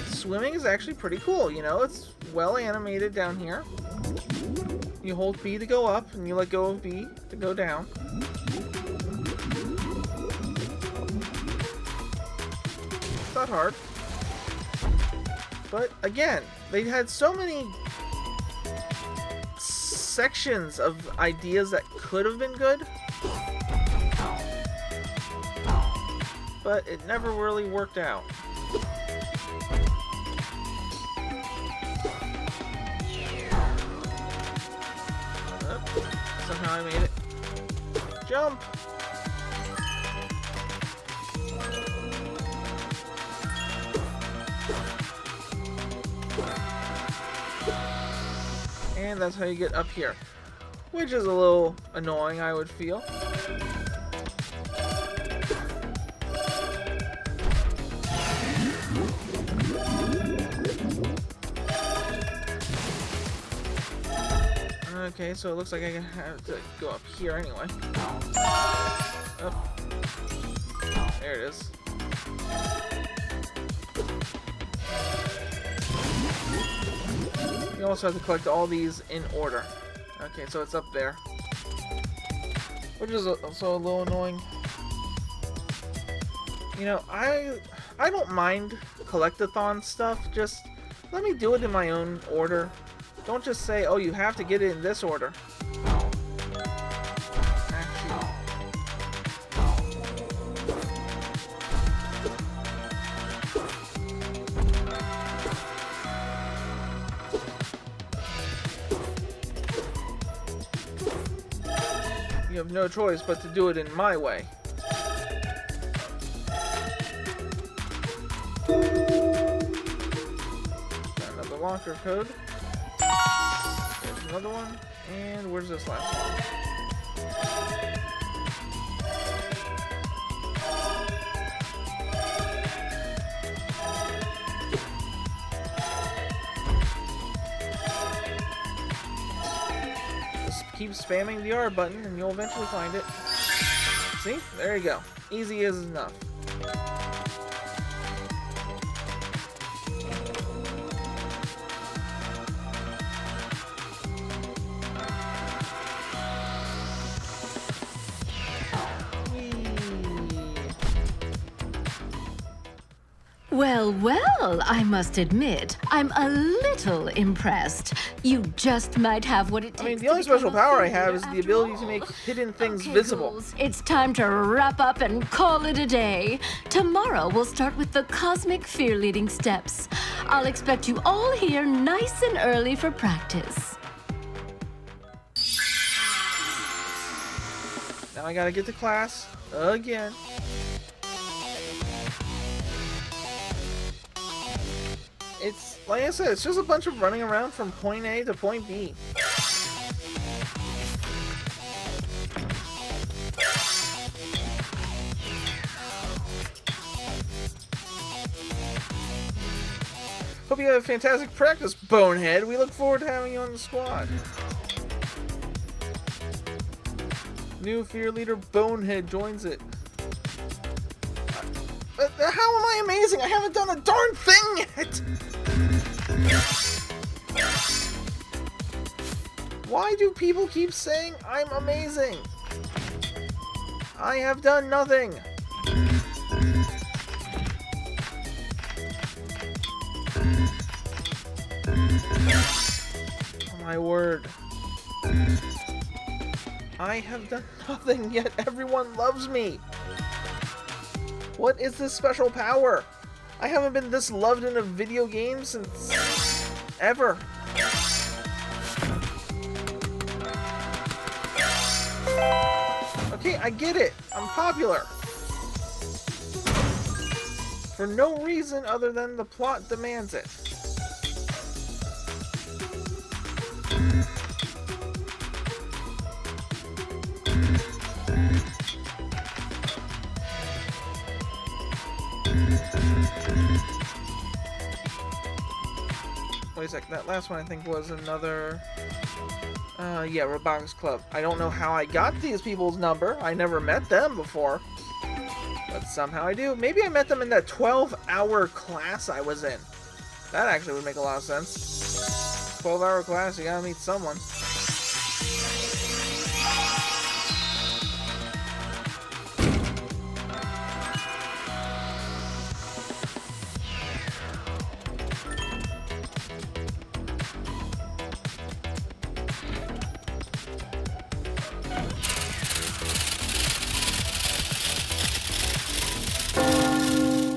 Swimming is actually pretty cool, you know? It's well animated down here. You hold B to go up, and you let go of B to go down. It's not hard. But, again, they had so many sections of ideas that could have been good. But it never really worked out. Somehow I made it. Jump! And that's how you get up here. Which is a little annoying, I would feel. Okay, so it looks like I have to go up here anyway. Oh. There it is. You also have to collect all these in order. Okay, so it's up there. Which is also a little annoying. You know, I don't mind collectathon stuff, just let me do it in my own order. Don't just say, oh, you have to get it in this order. Actually. You have no choice but to do it in my way. Got another locker code. There's another one. And where's this last one? Just keep spamming the R button and you'll eventually find it. See? There you go. Easy as enough. Well, well, I must admit, I'm a little impressed. You just might have what it takes. I mean, the only special power I have is the ability to make hidden things visible. Ghouls, it's time to wrap up and call it a day. Tomorrow we'll start with the cosmic fear leading steps. I'll expect you all here nice and early for practice. Now I gotta get to class again. It's, like I said, it's just a bunch of running around from point A to point B. Hope you have a fantastic practice, Bonehead. We look forward to having you on the squad. New fear leader Bonehead joins it. How am I amazing? I haven't done a darn thing yet! Why do people keep saying I'm amazing? I have done nothing. Oh my word. I have done nothing, yet everyone loves me. What is this special power? I haven't been this loved in a video game since ever. Okay, I get it. I'm popular. For no reason other than the plot demands it. Wait a sec, that last one I think was another... yeah, Robotics Club. I don't know how I got these people's number. I never met them before. But somehow I do. Maybe I met them in that 12-hour class I was in. That actually would make a lot of sense. 12-hour class, you gotta meet someone.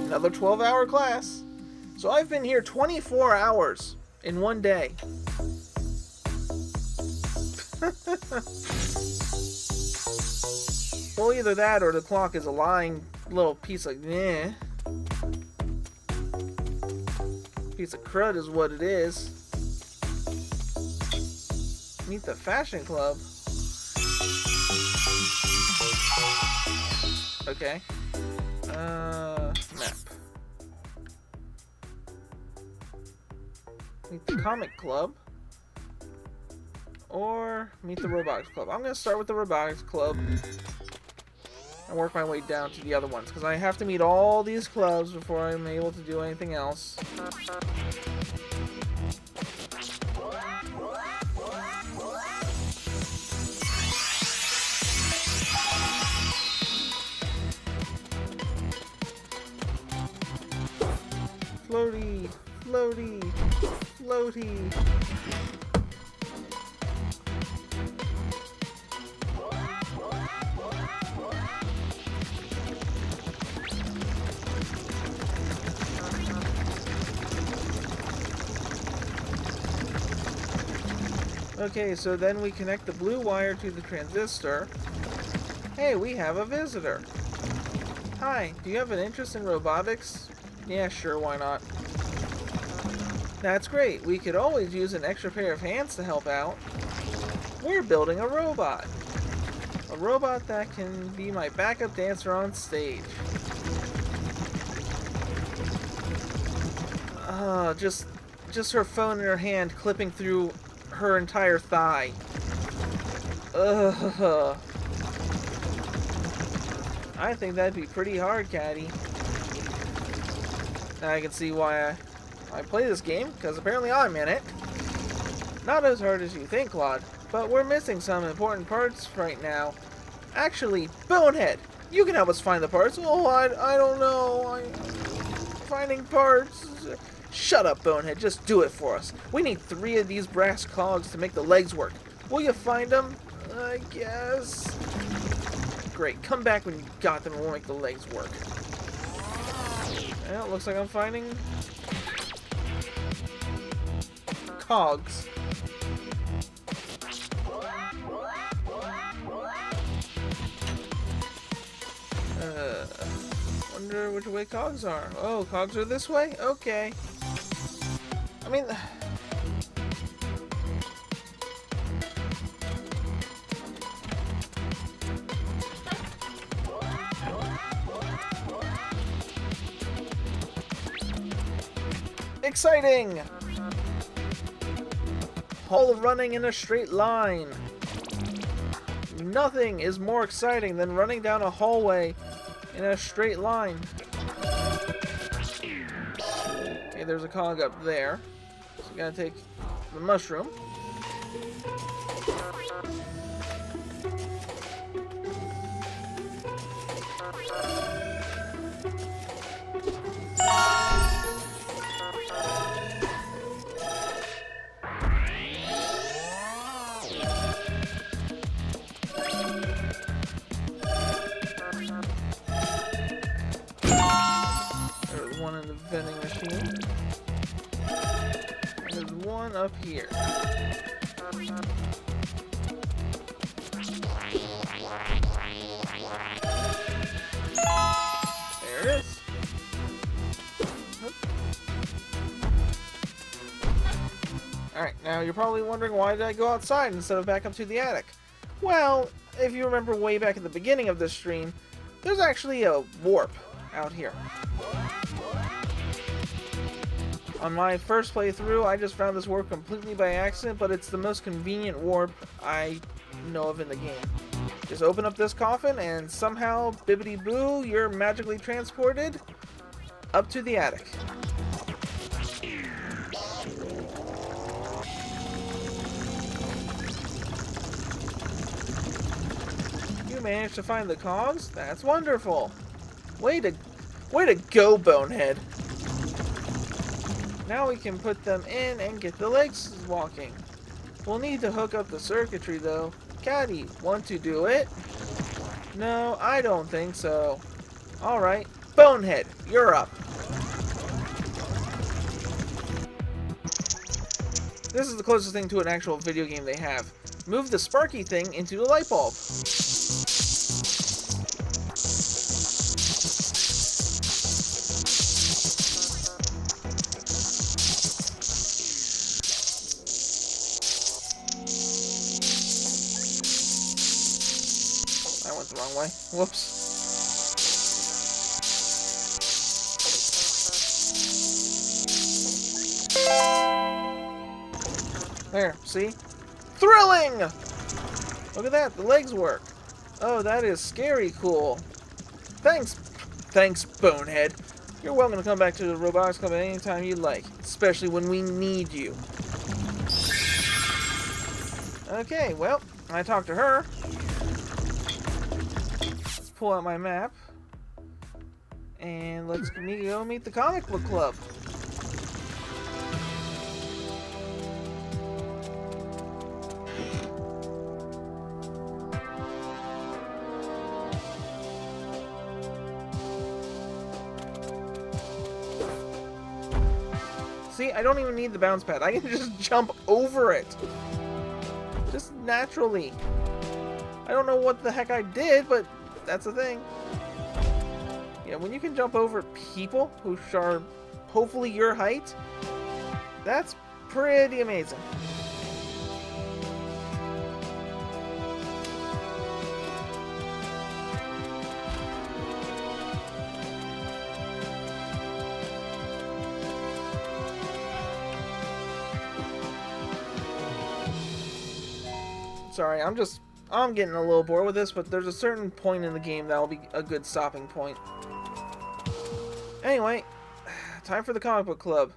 Another 12-hour class. So I've been here 24 hours in one day. Well, either that or the clock is a lying little piece of piece of crud is what it is. Meet the Fashion Club. Okay. Map. Meet the Comic Club. Or meet the Robotics Club. I'm gonna start with the Robotics Club and work my way down to the other ones, because I have to meet all these clubs before I'm able to do anything else. Floaty, floaty, floaty. Okay, so then we connect the blue wire to the transistor. Hey, we have a visitor. Hi, do you have an interest in robotics? Yeah, sure, why not? That's great. We could always use an extra pair of hands to help out. We're building a robot. A robot that can be my backup dancer on stage. Just her phone in her hand clipping through her entire thigh. Ugh. I think that'd be pretty hard, Caddy. Now I can see why I play this game, because apparently I'm in it. Not as hard as you think, Claude, but we're missing some important parts right now. Actually, Bonehead, you can help us find the parts. Oh, I don't know. finding parts. Shut up, Bonehead. Just do it for us. We need 3 of these brass cogs to make the legs work. Will you find them? I guess. Great. Come back when you got them and we'll make the legs work. Well, looks like I'm finding cogs. Wonder which way cogs are. Oh, cogs are this way? Okay. I mean... Exciting! All running in a straight line. Nothing is more exciting than running down a hallway in a straight line. Okay, there's a cog up there. So we gotta take the mushroom. One in the vending machine. And there's one up here. There it is. Alright, now you're probably wondering why did I go outside instead of back up to the attic? Well, if you remember way back at the beginning of this stream, there's actually a warp out here. On my first playthrough, I just found this warp completely by accident, but it's the most convenient warp I know of in the game. Just open up this coffin and somehow, bibbidi-boo, you're magically transported up to the attic. You managed to find the cogs? That's wonderful. Way to go, Bonehead. Now we can put them in and get the legs walking. We'll need to hook up the circuitry though. Caddy, want to do it? No, I don't think so. Alright, Bonehead, you're up. This is the closest thing to an actual video game they have. Move the sparky thing into the light bulb. I went the wrong way. Whoops. There, see? Thrilling! Look at that, the legs work. Oh, that is scary cool. Thanks, Bonehead. You're welcome to come back to the Robotics Club at any time you like, especially when we need you. Okay, well, I talked to her. Let's pull out my map. And let's go meet the comic book club. See, I don't even need the bounce pad. I can just jump over it. Just naturally. I don't know what the heck I did, but that's the thing. Yeah, when you can jump over people who are hopefully your height, that's pretty amazing. Sorry, I'm getting a little bored with this, but there's a certain point in the game that'll be a good stopping point. Anyway, time for the comic book club.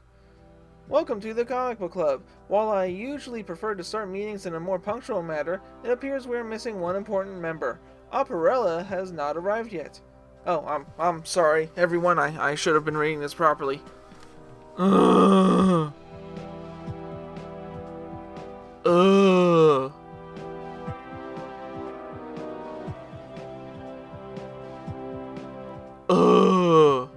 Welcome to the comic book club. While I usually prefer to start meetings in a more punctual manner, it appears we're missing one important member. Operella has not arrived yet. Oh, I'm sorry, everyone. I should have been reading this properly. Ugh. Ugh. Ugh.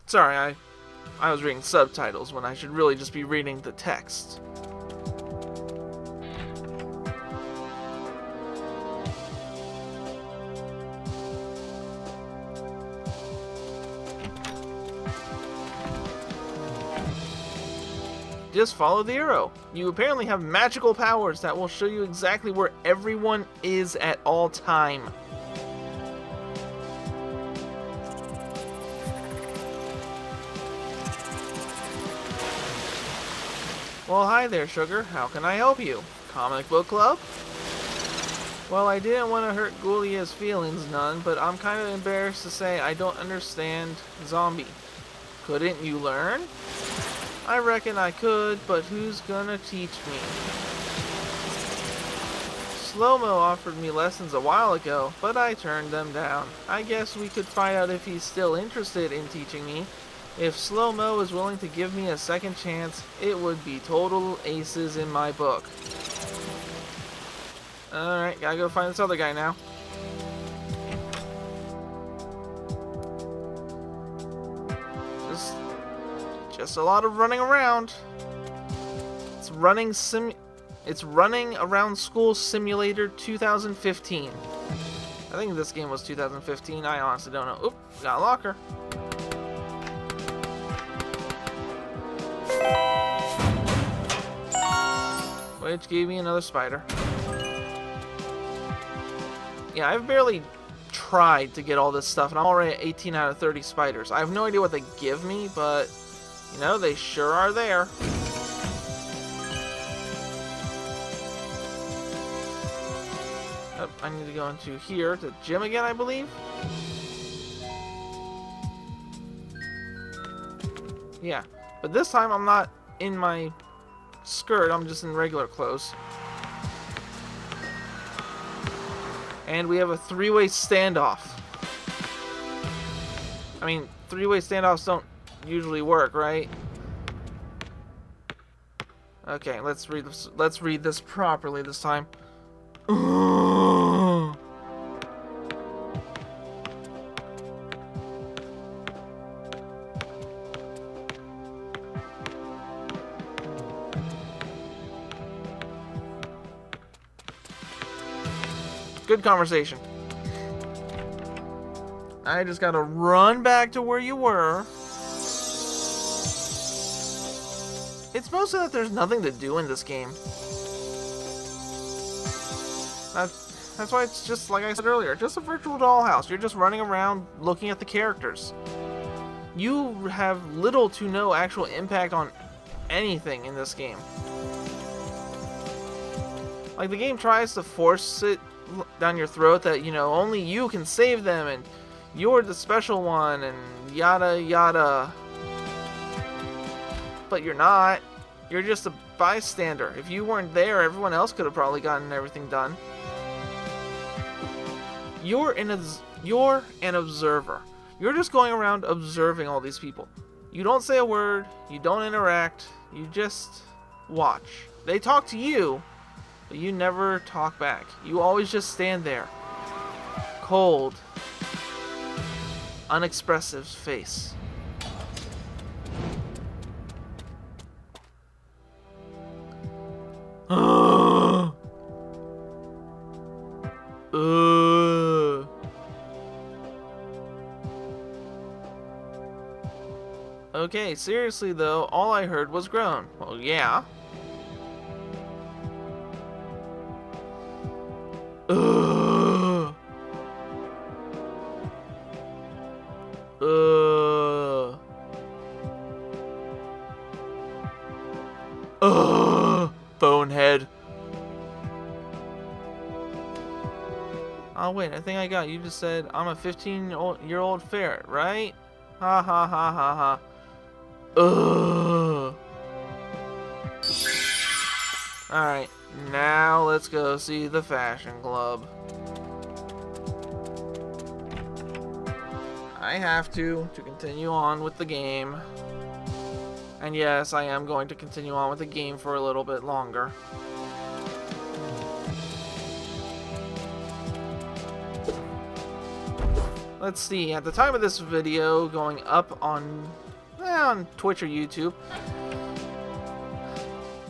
Sorry, I was reading subtitles when I should really just be reading the text. Just follow the arrow. You apparently have magical powers that will show you exactly where everyone is at all time. Well, hi there, Sugar. How can I help you? Comic book club? Well, I didn't want to hurt Ghoulia's feelings none, but I'm kind of embarrassed to say I don't understand zombie. Couldn't you learn? I reckon I could, but who's gonna teach me? Slow-Mo offered me lessons a while ago, but I turned them down. I guess we could find out if he's still interested in teaching me. If Slow-Mo is willing to give me a second chance, it would be total aces in my book. Alright, gotta go find this other guy now. Just a lot of running around. It's running around school simulator 2015. I think this game was 2015. I honestly don't know. Oop, got a locker. Which gave me another spider. Yeah, I've barely tried to get all this stuff, and I'm already at 18 out of 30 spiders. I have no idea what they give me, but, you know, they sure are there. Oh, I need to go into here, to the gym again, I believe. Yeah, but this time I'm not in my skirt, I'm just in regular clothes. And we have a three-way standoff. I mean, three-way standoffs don't usually work, right? Okay, let's read this properly this time. Good conversation. I just gotta run back to where you were. It's mostly that there's nothing to do in this game. That's why it's just, like I said earlier, just a virtual dollhouse. You're just running around looking at the characters. You have little to no actual impact on anything in this game. Like, the game tries to force it down your throat that, you know, only you can save them and you're the special one and yada yada. But you're not. You're just a bystander. If you weren't there, everyone else could have probably gotten everything done. You're an observer. You're just going around observing all these people. You don't say a word, you don't interact, you just watch. They talk to you, but you never talk back. You always just stand there. Cold. Unexpressive face. Okay, seriously though, all I heard was groan. Well, yeah. Ugh. Ugh. Ugh. Bonehead. Oh wait, I think I got it. You just said I'm a 15-year-old ferret, right? Ha ha ha ha ha. Ugh. Alright, now let's go see the fashion club. I have to continue on with the game. And yes, I am going to continue on with the game for a little bit longer. Let's see, at the time of this video going up on Twitch or YouTube,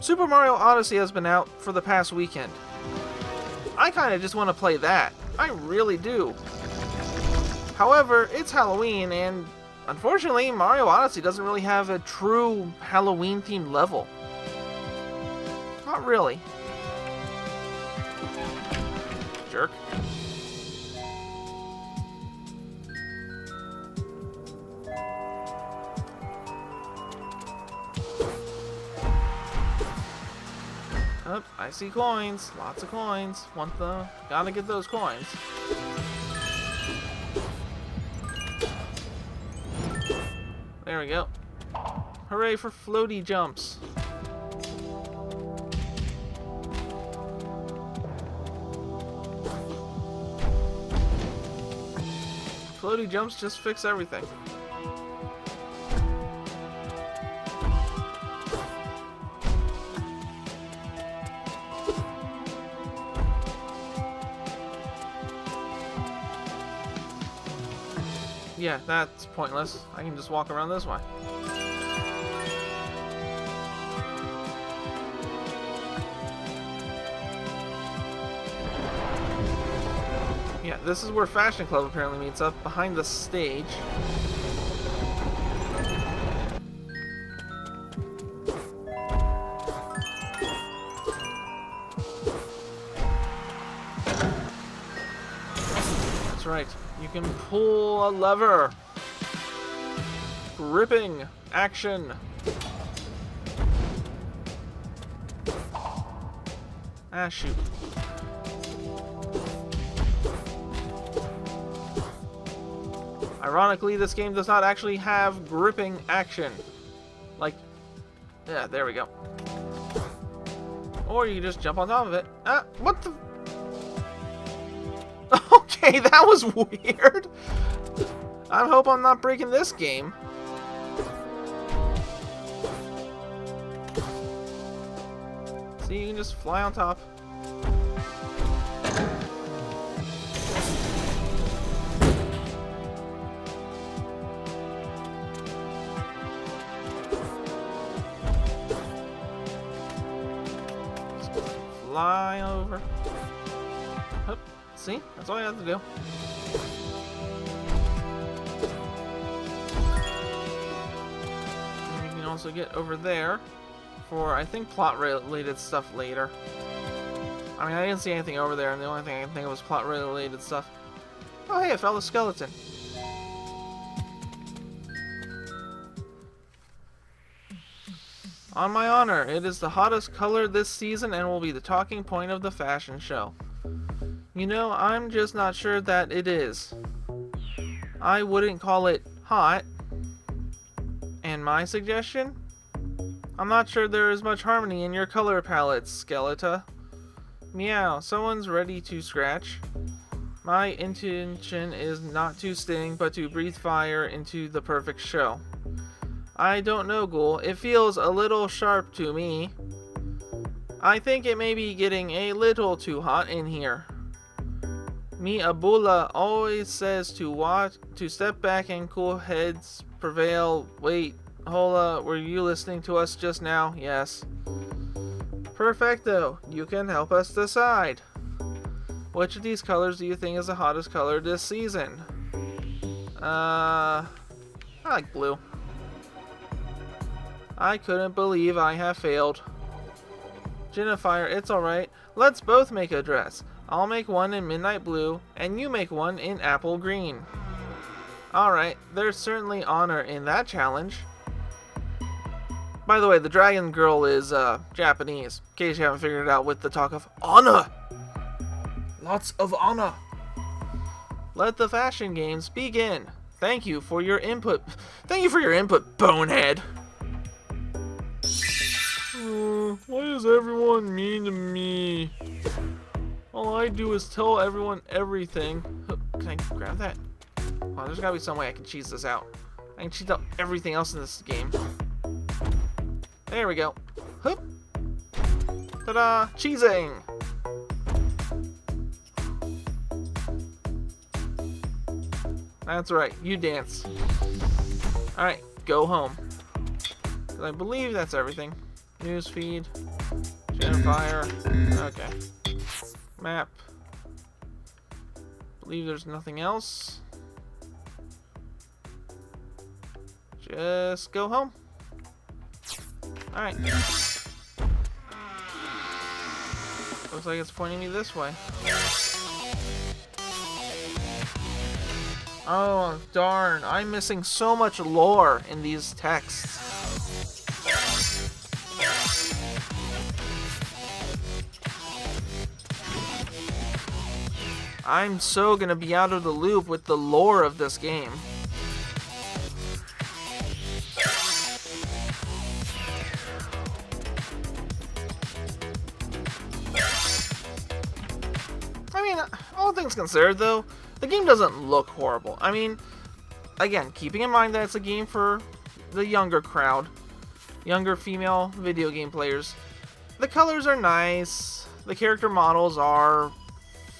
Super Mario Odyssey has been out for the past weekend. I kind of just want to play that. I really do. However, it's Halloween, and unfortunately, Mario Odyssey doesn't really have a true Halloween-themed level. Not really. Jerk. Oh, I see coins. Lots of coins. Gotta get those coins. There we go. Hooray for floaty jumps. Floaty jumps just fix everything. Yeah, that's pointless. I can just walk around this way. Yeah, this is where Fashion Club apparently meets up, behind the stage. That's right. You can pull a lever. Gripping action. Ah, shoot. Ironically, this game does not actually have gripping action. Like, yeah, there we go. Or you can just jump on top of it. Ah, what the? Okay, that was weird. I hope I'm not breaking this game. See, you can just fly on top. Just fly over. Hup. See? That's all I have to do. And you can also get over there for, I think, plot-related stuff later. I mean, I didn't see anything over there, and the only thing I can think of was plot-related stuff. Oh, hey, I found a skeleton. On my honor, it is the hottest color this season and will be the talking point of the fashion show. You know, I'm just not sure that it is. I wouldn't call it hot. And my suggestion? I'm not sure there is much harmony in your color palette, Skeletor. Meow, someone's ready to scratch. My intention is not to sting, but to breathe fire into the perfect show. I don't know, Ghoul. It feels a little sharp to me. I think it may be getting a little too hot in here. Me Abula always says to step back and cool heads prevail. Wait, Hola, were you listening to us just now? Yes. Perfecto. You can help us decide. Which of these colors do you think is the hottest color this season? I like blue. I couldn't believe I have failed. Jennifer, it's alright. Let's both make a dress. I'll make one in midnight blue, and you make one in apple green. Alright, there's certainly honor in that challenge. By the way, the dragon girl is Japanese, in case you haven't figured it out with the talk of honor. Lots of honor. Let the fashion games begin. Thank you for your input. Thank you for your input, bonehead. Why is everyone mean to me? All I do is tell everyone everything. Can I grab that? Oh, there's gotta be some way I can cheese this out. I can cheese out everything else in this game. There we go. Hoop. Ta-da! Cheesing! That's right, you dance. Alright, go home. 'Cause I believe that's everything. News feed. Fire. Okay. Map. Believe there's nothing else. Just go home. Alright. Looks like it's pointing me this way. Oh, darn. I'm missing so much lore in these texts. I'm so gonna be out of the loop with the lore of this game. I mean, all things considered though, the game doesn't look horrible. I mean, again, keeping in mind that it's a game for the younger crowd, younger female video game players, the colors are nice, the character models are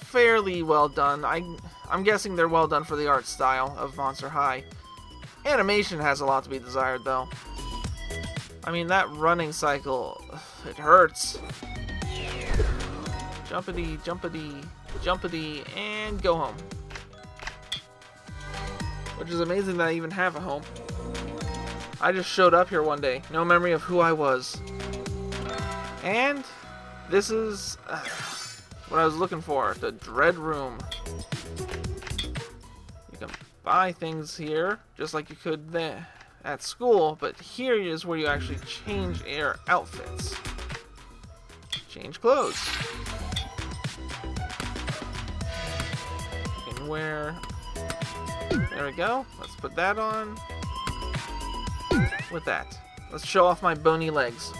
fairly well done. I'm guessing they're well done for the art style of Monster High. Animation has a lot to be desired though. I mean, that running cycle, it hurts. Jumpity, jumpity, jumpity, and go home. Which is amazing that I even have a home. I just showed up here one day, no memory of who I was. And this is what I was looking for, the Dread Room. You can buy things here, just like you could there at school, but here is where you actually change your outfits. Change clothes. You can wear... There we go. Let's put that on. With that. Let's show off my bony legs.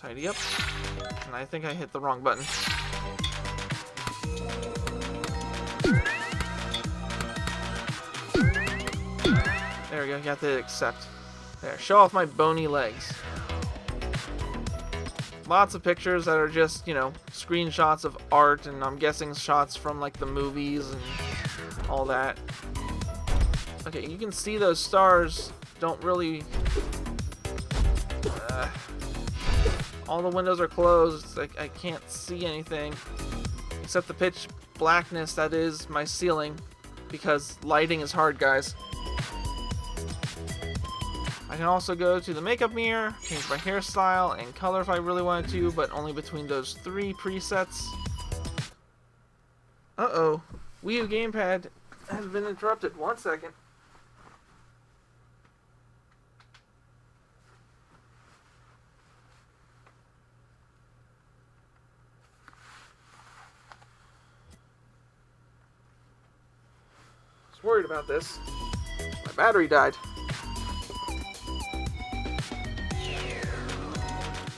Tidy up. And I think I hit the wrong button. There we go. Got the accept. There. Show off my bony legs. Lots of pictures that are just, you know, screenshots of art, and I'm guessing shots from like the movies and all that. Okay, you can see those stars don't really... all the windows are closed. I can't see anything except the pitch blackness that is my ceiling, because lighting is hard, guys. I can also go to the makeup mirror, change my hairstyle and color if I really wanted to, but only between those 3 presets. Uh-oh. Wii U gamepad has been interrupted. 1 second. I was worried about this. My battery died.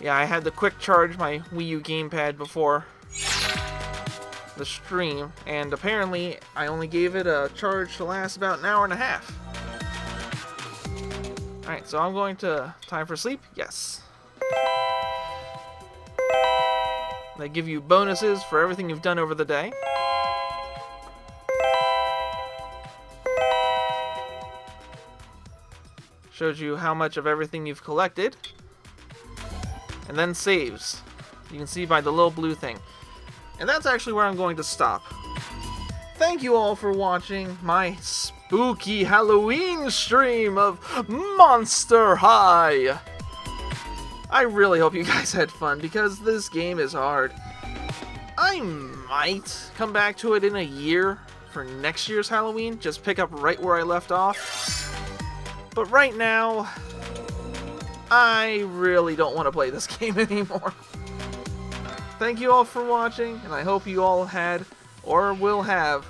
Yeah, I had to quick charge my Wii U gamepad before the stream, and apparently I only gave it a charge to last about an hour and a half. Alright, so I'm going to... Time for sleep? Yes. They give you bonuses for everything you've done over the day. Shows you how much of everything you've collected. And then saves. You can see by the little blue thing. And that's actually where I'm going to stop. Thank you all for watching my spooky Halloween stream of Monster High. I really hope you guys had fun, because this game is hard. I might come back to it in a year for next year's Halloween, just pick up right where I left off. But right now, I really don't want to play this game anymore. Thank you all for watching, and I hope you all had, or will have,